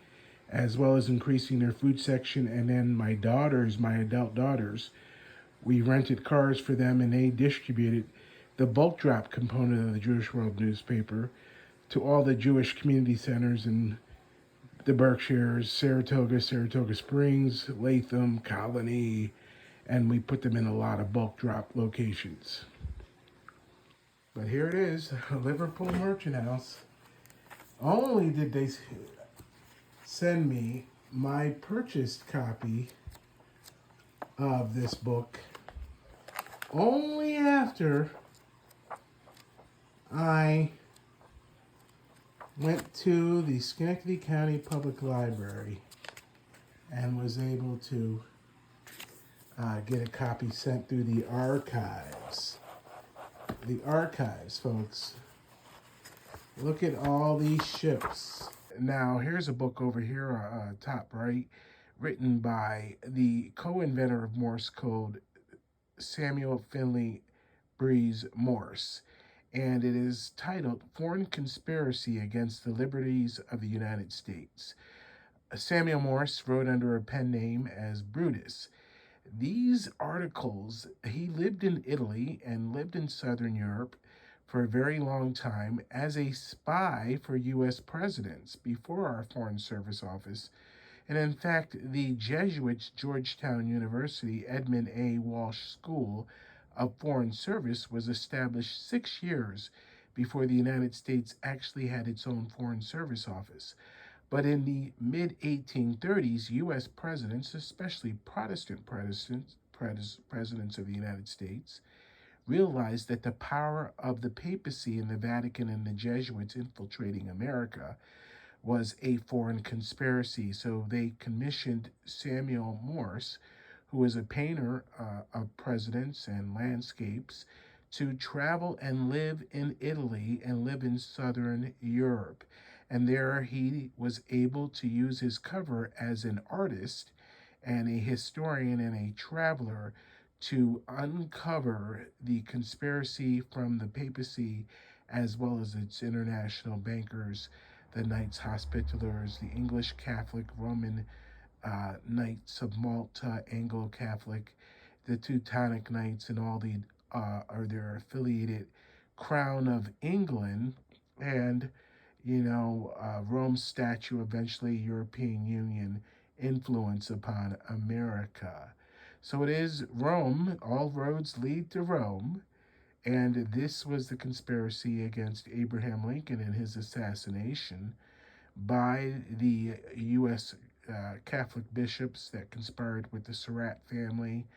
as well as increasing their food section. And then my adult daughters, we rented cars for them, and they distributed the bulk drop component of the Jewish World newspaper to all the Jewish community centers in the Berkshires, Saratoga Springs, Latham, Colony, and we put them in a lot of bulk drop locations. But here it is, Liverpool Merchant House. Only did they send me my purchased copy of this book only after I went to the Schenectady County Public Library and was able to get a copy sent through the archives. The archives, folks. Look at all these ships. Now, here's a book over here, top right, written by the co-inventor of Morse code, Samuel Finley Breeze Morse, and it is titled Foreign Conspiracy Against the Liberties of the United States. Samuel Morse wrote under a pen name as Brutus. These articles, he lived in Italy and lived in Southern Europe for a very long time as a spy for U.S. presidents before our Foreign Service Office. And in fact, the Jesuits, Georgetown University, Edmund A. Walsh School of Foreign Service was established 6 years before the United States actually had its own Foreign Service Office. But in the mid-1830s, U.S. presidents, especially Protestant presidents of the United States, realized that the power of the papacy and the Vatican and the Jesuits infiltrating America was a foreign conspiracy. So they commissioned Samuel Morse, who was a painter of presidents and landscapes, to travel and live in Italy and live in Southern Europe. And there he was able to use his cover as an artist and a historian and a traveler to uncover the conspiracy from the papacy as well as its international bankers, the Knights Hospitallers, the English Catholic, Roman Knights of Malta, Anglo-Catholic, the Teutonic Knights, and all the or their affiliated Crown of England, and Rome's statue, eventually European Union influence upon America. So it is Rome, all roads lead to Rome, and this was the conspiracy against Abraham Lincoln and his assassination by the U.S. Catholic bishops that conspired with the Surratt family,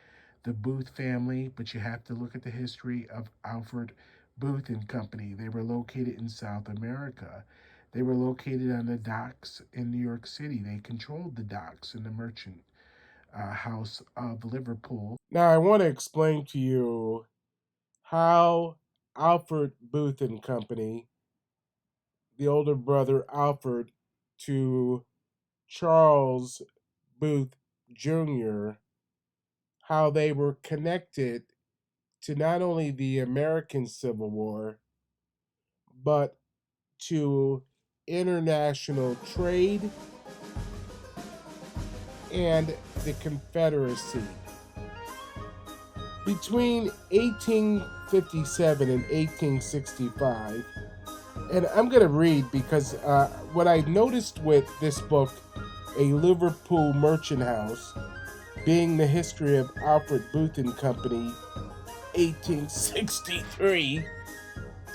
the Booth family, but you have to look at the history of Alfred Booth and Company. They were located in South America. They were located on the docks in New York City. They controlled the docks in the merchant house of Liverpool. Now, I want to explain to you how Alfred Booth and Company, the older brother Alfred to Charles Booth Jr., how they were connected to not only the American Civil War, but to international trade and the Confederacy. Between 1857 and 1865, and I'm going to read because what I noticed with this book, A Liverpool Merchant House, being the history of Alfred Booth and Company, 1863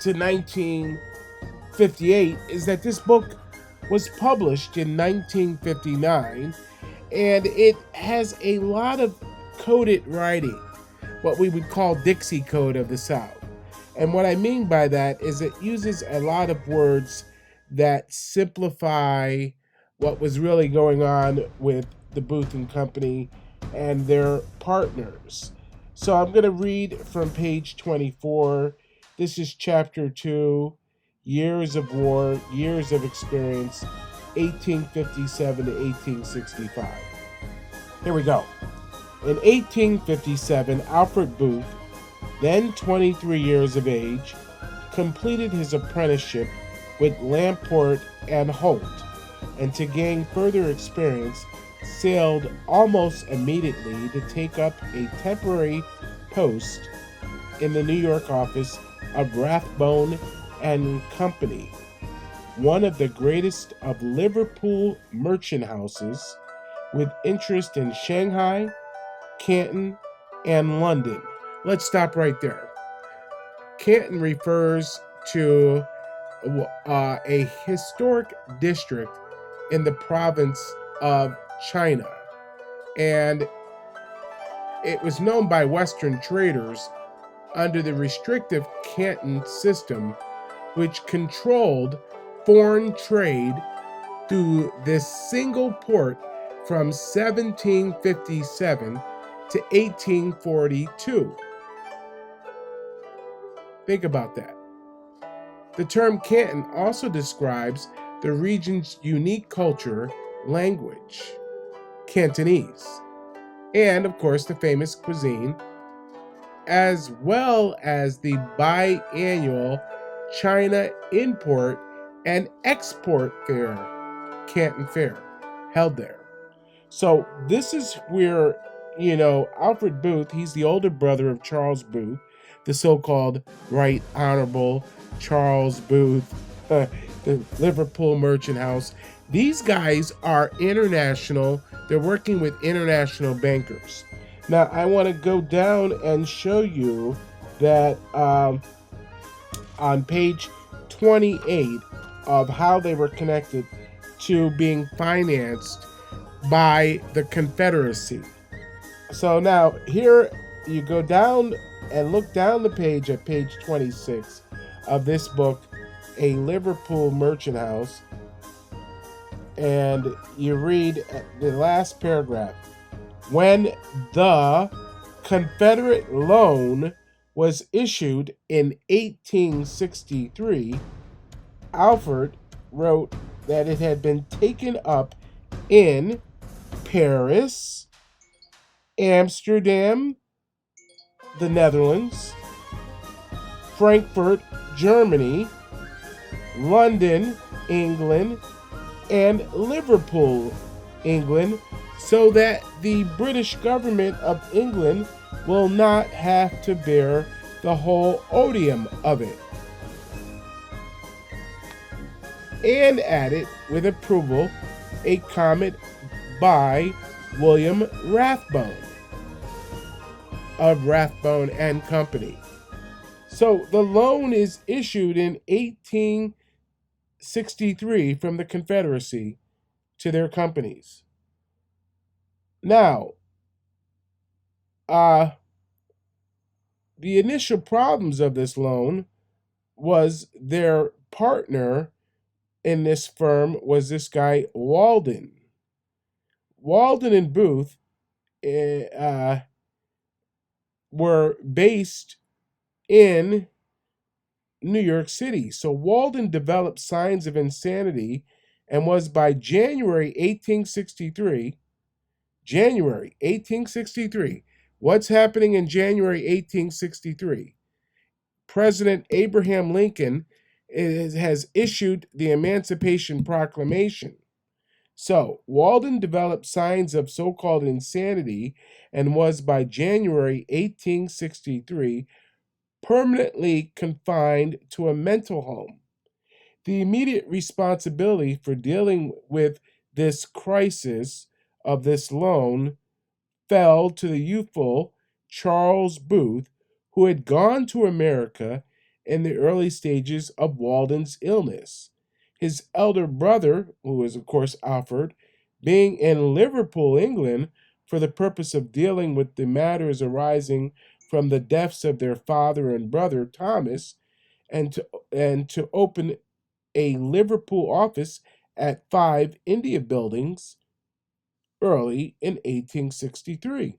to 1958, is that this book was published in 1959, and it has a lot of coded writing, what we would call Dixie Code of the South. And what I mean by that is it uses a lot of words that simplify what was really going on with the Booth and Company and their partners. So I'm going to read from page 24. This is chapter 2, Years of War, Years of Experience, 1857 to 1865. Here we go. In 1857, Alfred Booth, then 23 years of age, completed his apprenticeship with Lamport and Holt, and to gain further experience, sailed almost immediately to take up a temporary post in the New York office of Rathbone and Company, one of the greatest of Liverpool merchant houses, with interest in Shanghai, Canton, and London. Let's stop right there. Canton refers to a historic district in the province of China, and it was known by Western traders under the restrictive Canton system, which controlled foreign trade through this single port from 1757 to 1842. Think about that. The term Canton also describes the region's unique culture, language, Cantonese, and of course the famous cuisine, as well as the biannual China Import and Export Fair, Canton Fair, held there. So this is where, Alfred Booth, he's the older brother of Charles Booth, the so-called Right Honorable Charles Booth, the Liverpool Merchant House. These guys are international. They're working with international bankers. Now, I want to go down and show you that on page 28 of how they were connected to being financed by the Confederacy. So now here you go down and look down the page at page 26 of this book, A Liverpool Merchant House, and you read the last paragraph. When the Confederate loan was issued in 1863, Alfred wrote that it had been taken up in Paris, Amsterdam, the Netherlands, Frankfurt, Germany, London, England, and Liverpool, England, so that the British government of England will not have to bear the whole odium of it. And added, with approval, a comment by William Rathbone of Rathbone and Company. So the loan is issued in 1863 from the Confederacy to their companies. Now, the initial problems of this loan was their partner in this firm was this guy Walden. Walden and Booth were based in New York City. So Walden developed signs of insanity and was by January 1863, what's happening in January 1863? President Abraham Lincoln has issued the Emancipation Proclamation. So, Walden developed signs of so-called insanity and was by January 1863 permanently confined to a mental home. The immediate responsibility for dealing with this crisis of this loan fell to the youthful Charles Booth, who had gone to America in the early stages of Walden's illness. His elder brother, who was, of course, Alfred, being in Liverpool, England, for the purpose of dealing with the matters arising from the deaths of their father and brother Thomas, and to open a Liverpool office at 5 India Buildings early in 1863.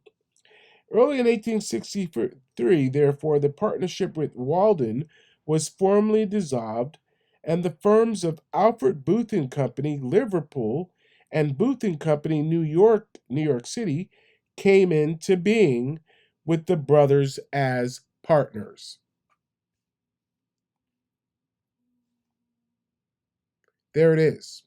Early in 1863, therefore, the partnership with Walden was formally dissolved, and the firms of Alfred Booth and Company, Liverpool, and Booth and Company, New York City, came into being with the brothers as partners. There it is.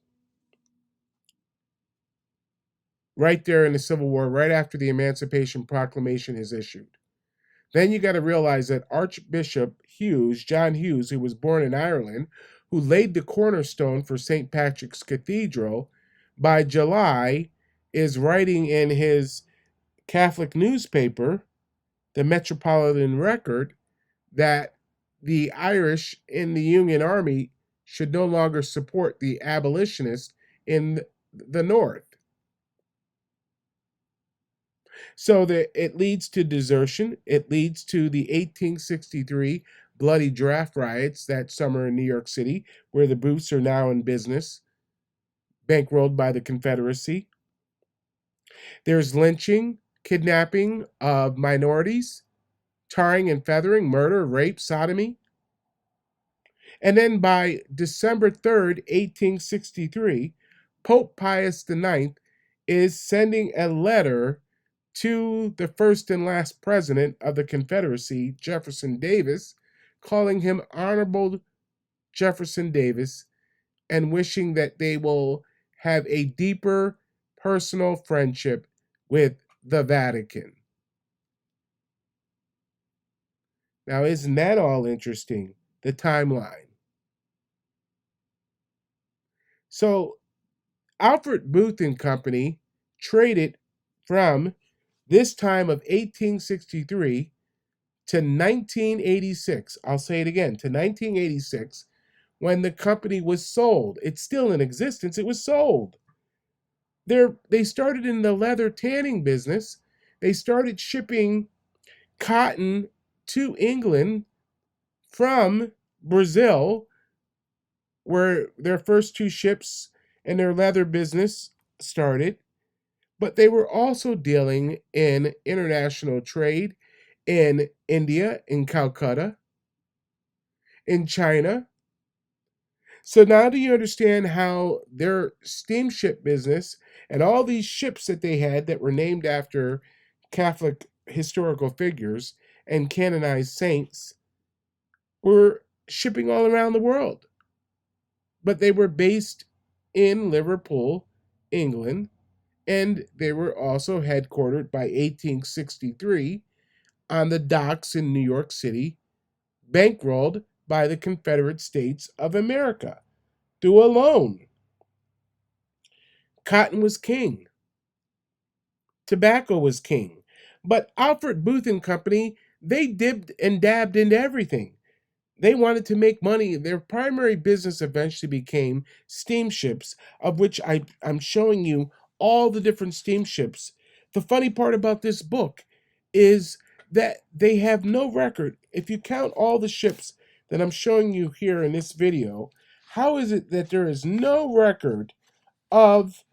Right there in the Civil War, right after the Emancipation Proclamation is issued. Then you got to realize that Archbishop Hughes, John Hughes, who was born in Ireland, who laid the cornerstone for St. Patrick's Cathedral, by July is writing in his Catholic newspaper, the Metropolitan Record, that the Irish in the Union Army should no longer support the abolitionists in the North. So it leads to desertion. It leads to the 1863 bloody draft riots that summer in New York City, where the Booths are now in business, bankrolled by the Confederacy. There's lynching, kidnapping of minorities, tarring and feathering, murder, rape, sodomy. And then by December 3rd, 1863, Pope Pius IX is sending a letter to the first and last president of the Confederacy, Jefferson Davis, calling him Honorable Jefferson Davis and wishing that they will have a deeper personal friendship with the Vatican. Now, isn't that all interesting? The timeline. So, Alfred Booth and Company traded from this time of 1863 to 1986. I'll say it again, to 1986, when the company was sold. It's still in existence. It was sold. They started in the leather tanning business. They started shipping cotton to England from Brazil, where their first two ships and their leather business started. But they were also dealing in international trade in India, in Calcutta, in China. So now do you understand how their steamship business and all these ships that they had that were named after Catholic historical figures and canonized saints were shipping all around the world? But they were based in Liverpool, England, and they were also headquartered by 1863 on the docks in New York City, bankrolled by the Confederate States of America through a loan. Cotton was king. Tobacco was king. But Alfred Booth and Company, they dipped and dabbed into everything. They wanted to make money. Their primary business eventually became steamships, of which I'm showing you all the different steamships. The funny part about this book is that they have no record. If you count all the ships that I'm showing you here in this video, how is it that there is no record of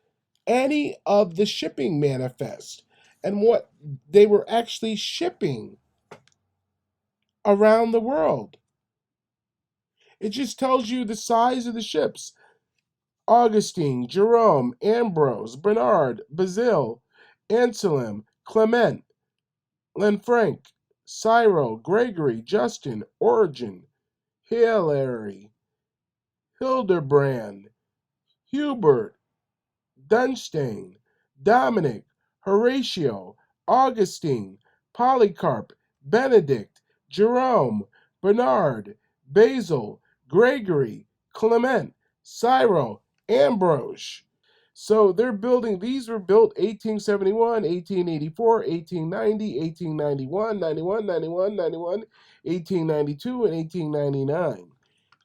any of the shipping manifest and what they were actually shipping around the world? It just tells you the size of the ships. Augustine, Jerome, Ambrose, Bernard, Basil, Anselm, Clement, Lanfranc, Cyril, Gregory, Justin, Origen, Hilary, Hildebrand, Hubert, Dunstan, Dominic, Horatio, Augustine, Polycarp, Benedict, Jerome, Bernard, Basil, Gregory, Clement, Cyril, Ambrose. So they're building, these were built 1871, 1884, 1890, 1891, 91, 91, 91, 1892, and 1899.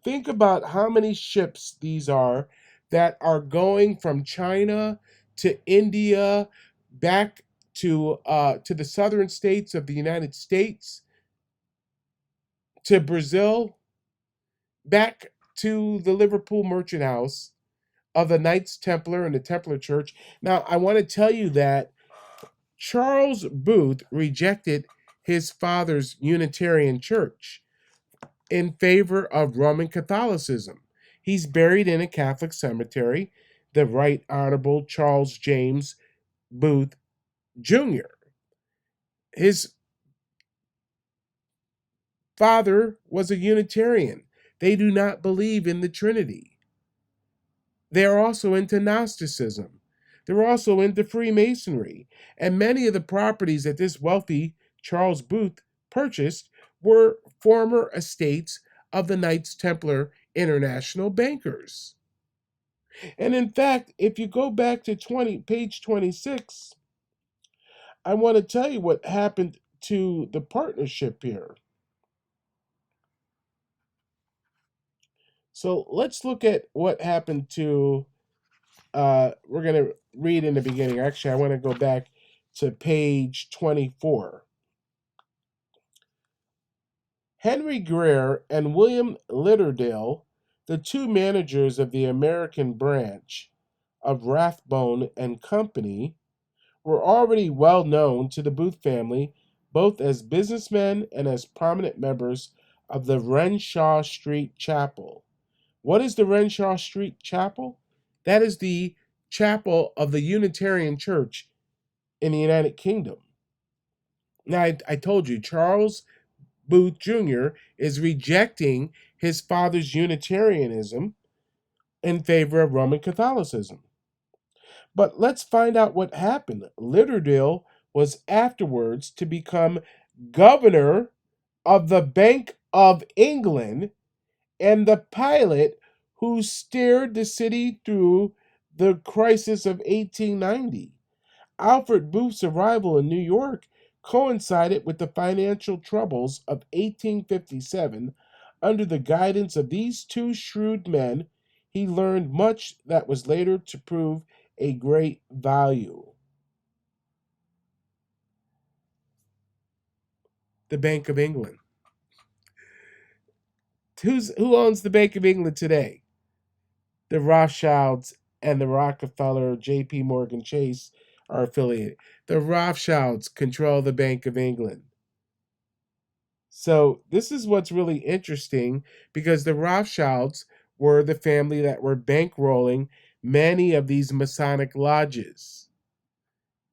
Think about how many ships these are that are going from China to India, back to the southern states of the United States, to Brazil, back to the Liverpool Merchant House of the Knights Templar and the Templar Church. Now, I want to tell you that Charles Booth rejected his father's Unitarian Church in favor of Roman Catholicism. He's buried in a Catholic cemetery, the Right Honorable Charles James Booth Jr. His father was a Unitarian. They do not believe in the Trinity. They're also into Gnosticism. They're also into Freemasonry. And many of the properties that this wealthy Charles Booth purchased were former estates of the Knights Templar international bankers. And in fact, if you go back to page 26, I want to tell you what happened to the partnership here. So let's look at what happened to, we're going to read in the beginning. Actually, I want to go back to page 24. Henry Greer and William Litterdale, the two managers of the American branch of Rathbone and Company, were already well known to the Booth family, both as businessmen and as prominent members of the Renshaw Street Chapel. What is the Renshaw Street Chapel? That is the chapel of the Unitarian Church in the United Kingdom. Now, I told you, Charles Booth Jr. is rejecting his father's Unitarianism in favor of Roman Catholicism. But let's find out what happened. Litterdale was afterwards to become governor of the Bank of England and the pilot who steered the city through the crisis of 1890. Alfred Booth's arrival in New York coincided with the financial troubles of 1857. Under the guidance of these two shrewd men, he learned much that was later to prove a great value. The Bank of England. Who owns the Bank of England today? The Rothschilds and the Rockefeller, J.P. Morgan Chase are affiliated. The Rothschilds control the Bank of England. So this is what's really interesting, because the Rothschilds were the family that were bankrolling many of these Masonic lodges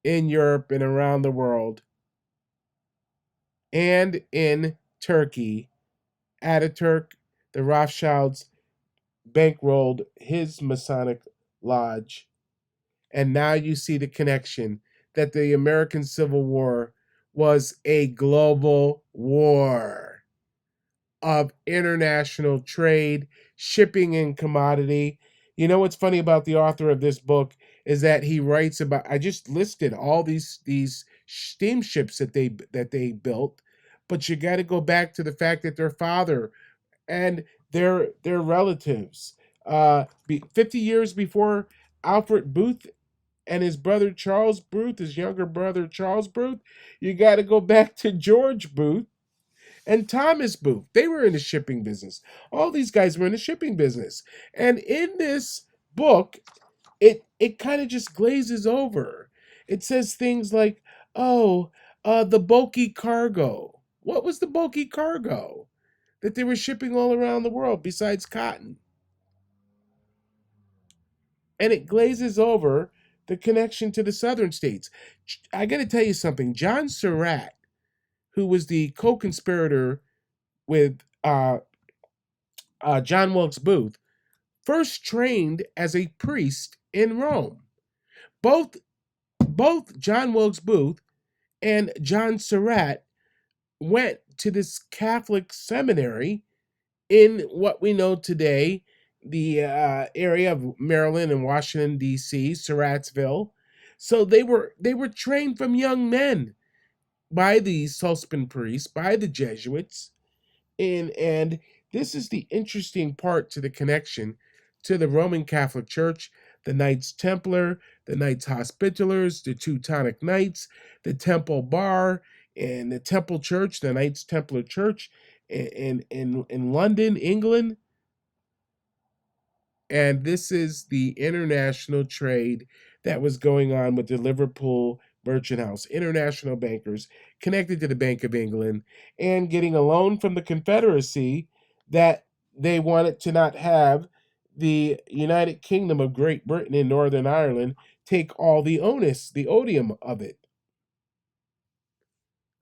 in Europe and around the world, and in Turkey. Ataturk, the Rothschilds, bankrolled his Masonic lodge. And now you see the connection that the American Civil War was a global war of international trade, shipping, and commodity. You know what's funny about the author of this book is that he writes about, I just listed all these steamships that they built, but you got to go back to the fact that their father and their relatives, 50 years before Alfred Booth and his brother Charles Booth, his younger brother Charles Booth, you got to go back to George Booth and Thomas Booth. They were in the shipping business. All these guys were in the shipping business. And in this book, it kind of just glazes over. It says things like, the bulky cargo. What was the bulky cargo that they were shipping all around the world besides cotton? And it glazes over the connection to the southern states. I got to tell you something. John Surratt, who was the co-conspirator with John Wilkes Booth, first trained as a priest in Rome. Both John Wilkes Booth and John Surratt went to this Catholic seminary in what we know today, the area of Maryland and Washington, D.C., Surrattsville. So they were trained from young men by the Suspend priests, by the Jesuits. And this is the interesting part to the connection to the Roman Catholic Church, the Knights Templar, the Knights Hospitallers, the Teutonic Knights, the Temple Bar, and the Temple Church, the Knights Templar Church in London, England. And this is the international trade that was going on with the Liverpool Merchant House, international bankers connected to the Bank of England and getting a loan from the Confederacy that they wanted to not have the United Kingdom of Great Britain and Northern Ireland take all the onus, the odium of it.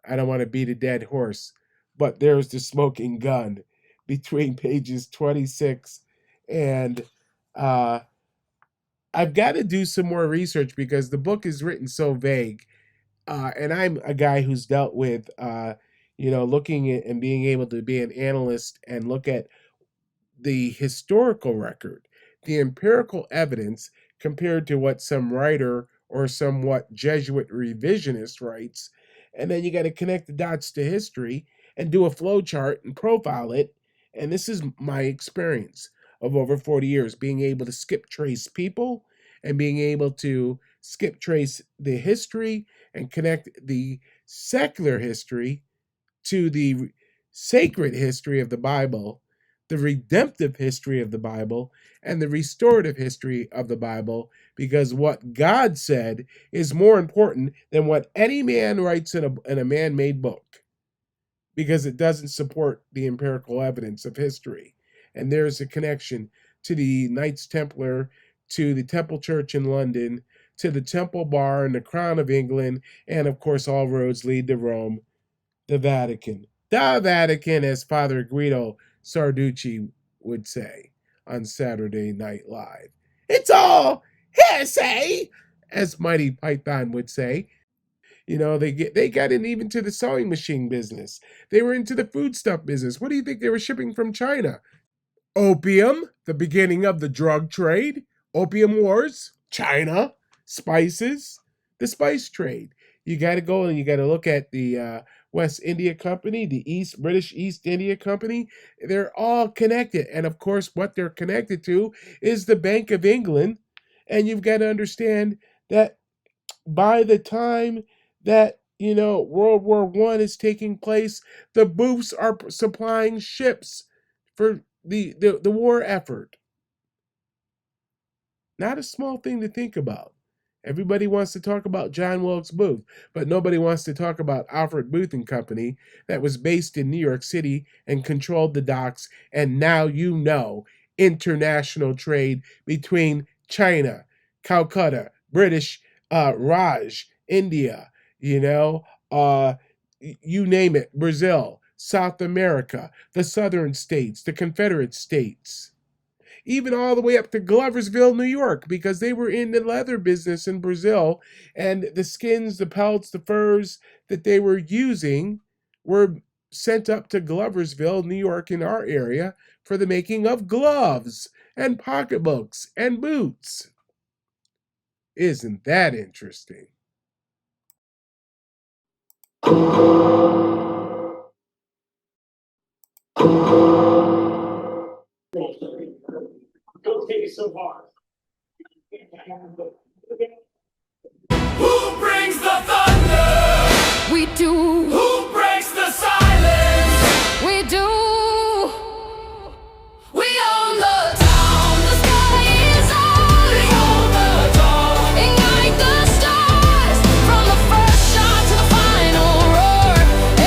I don't want to beat a dead horse, but there's the smoking gun between pages 26 and I've got to do some more research because the book is written so vague. And I'm a guy who's dealt with, looking at and being able to be an analyst and look at the historical record, the empirical evidence compared to what some writer or somewhat Jesuit revisionist writes. And then you got to connect the dots to history and do a flow chart and profile it. And this is my experience of over 40 years, being able to skip trace people and being able to skip trace the history and connect the secular history to the sacred history of the Bible, the redemptive history of the Bible, and the restorative history of the Bible, because what God said is more important than what any man writes in a man-made book, because it doesn't support the empirical evidence of history. And there's a connection to the Knights Templar, to the Temple Church in London, to the Temple Bar and the Crown of England, and of course all roads lead to Rome, the Vatican. The Vatican, as Father Guido Sarducci would say on Saturday Night Live. It's all hearsay, as Mighty Python would say. You know, they got in even to the sewing machine business. They were into the foodstuff business. What do you think they were shipping from China? Opium, the beginning of the drug trade. Opium wars, China. Spices, the spice trade. You got to go and you got to look at the West India Company, the British East India Company. They're all connected. And of course, what they're connected to is the Bank of England. And you've got to understand that by the time that, you know, World War I is taking place, the Booths are supplying ships for the war effort. Not a small thing to think about. Everybody wants to talk about John Wilkes Booth, but nobody wants to talk about Alfred Booth and Company that was based in New York City and controlled the docks, and now you know international trade between China, Calcutta, British Raj, India, you know, you name it, Brazil, South America, the southern states, the Confederate states. Even all the way up to Gloversville, New York, because they were in the leather business in Brazil, and the skins, the pelts, the furs that they were using were sent up to Gloversville, New York, in our area for the making of gloves and pocketbooks and boots. Isn't that interesting? Don't take it so far. Who brings the thunder? We do. Who breaks the silence? We do. We own the town. The sky is ours. We own the dawn. Ignite the stars. From the first shot to the final roar.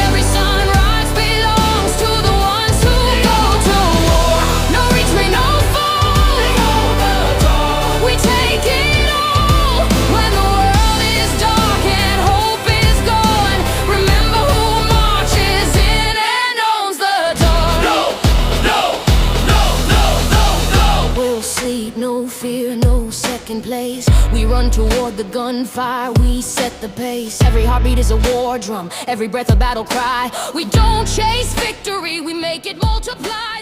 Every sunrise belongs to the ones who go to war. No retreat, no fall. We own the dawn. We take it all. When the world is dark and hope is gone, remember who marches in and owns the dawn. No, no, no, no, no, no. We'll sleep, no fear, no second place. We run toward the gunfire, we set the pace. Every heartbeat is a war drum, every breath a battle cry. We don't chase victory, we make it multiply.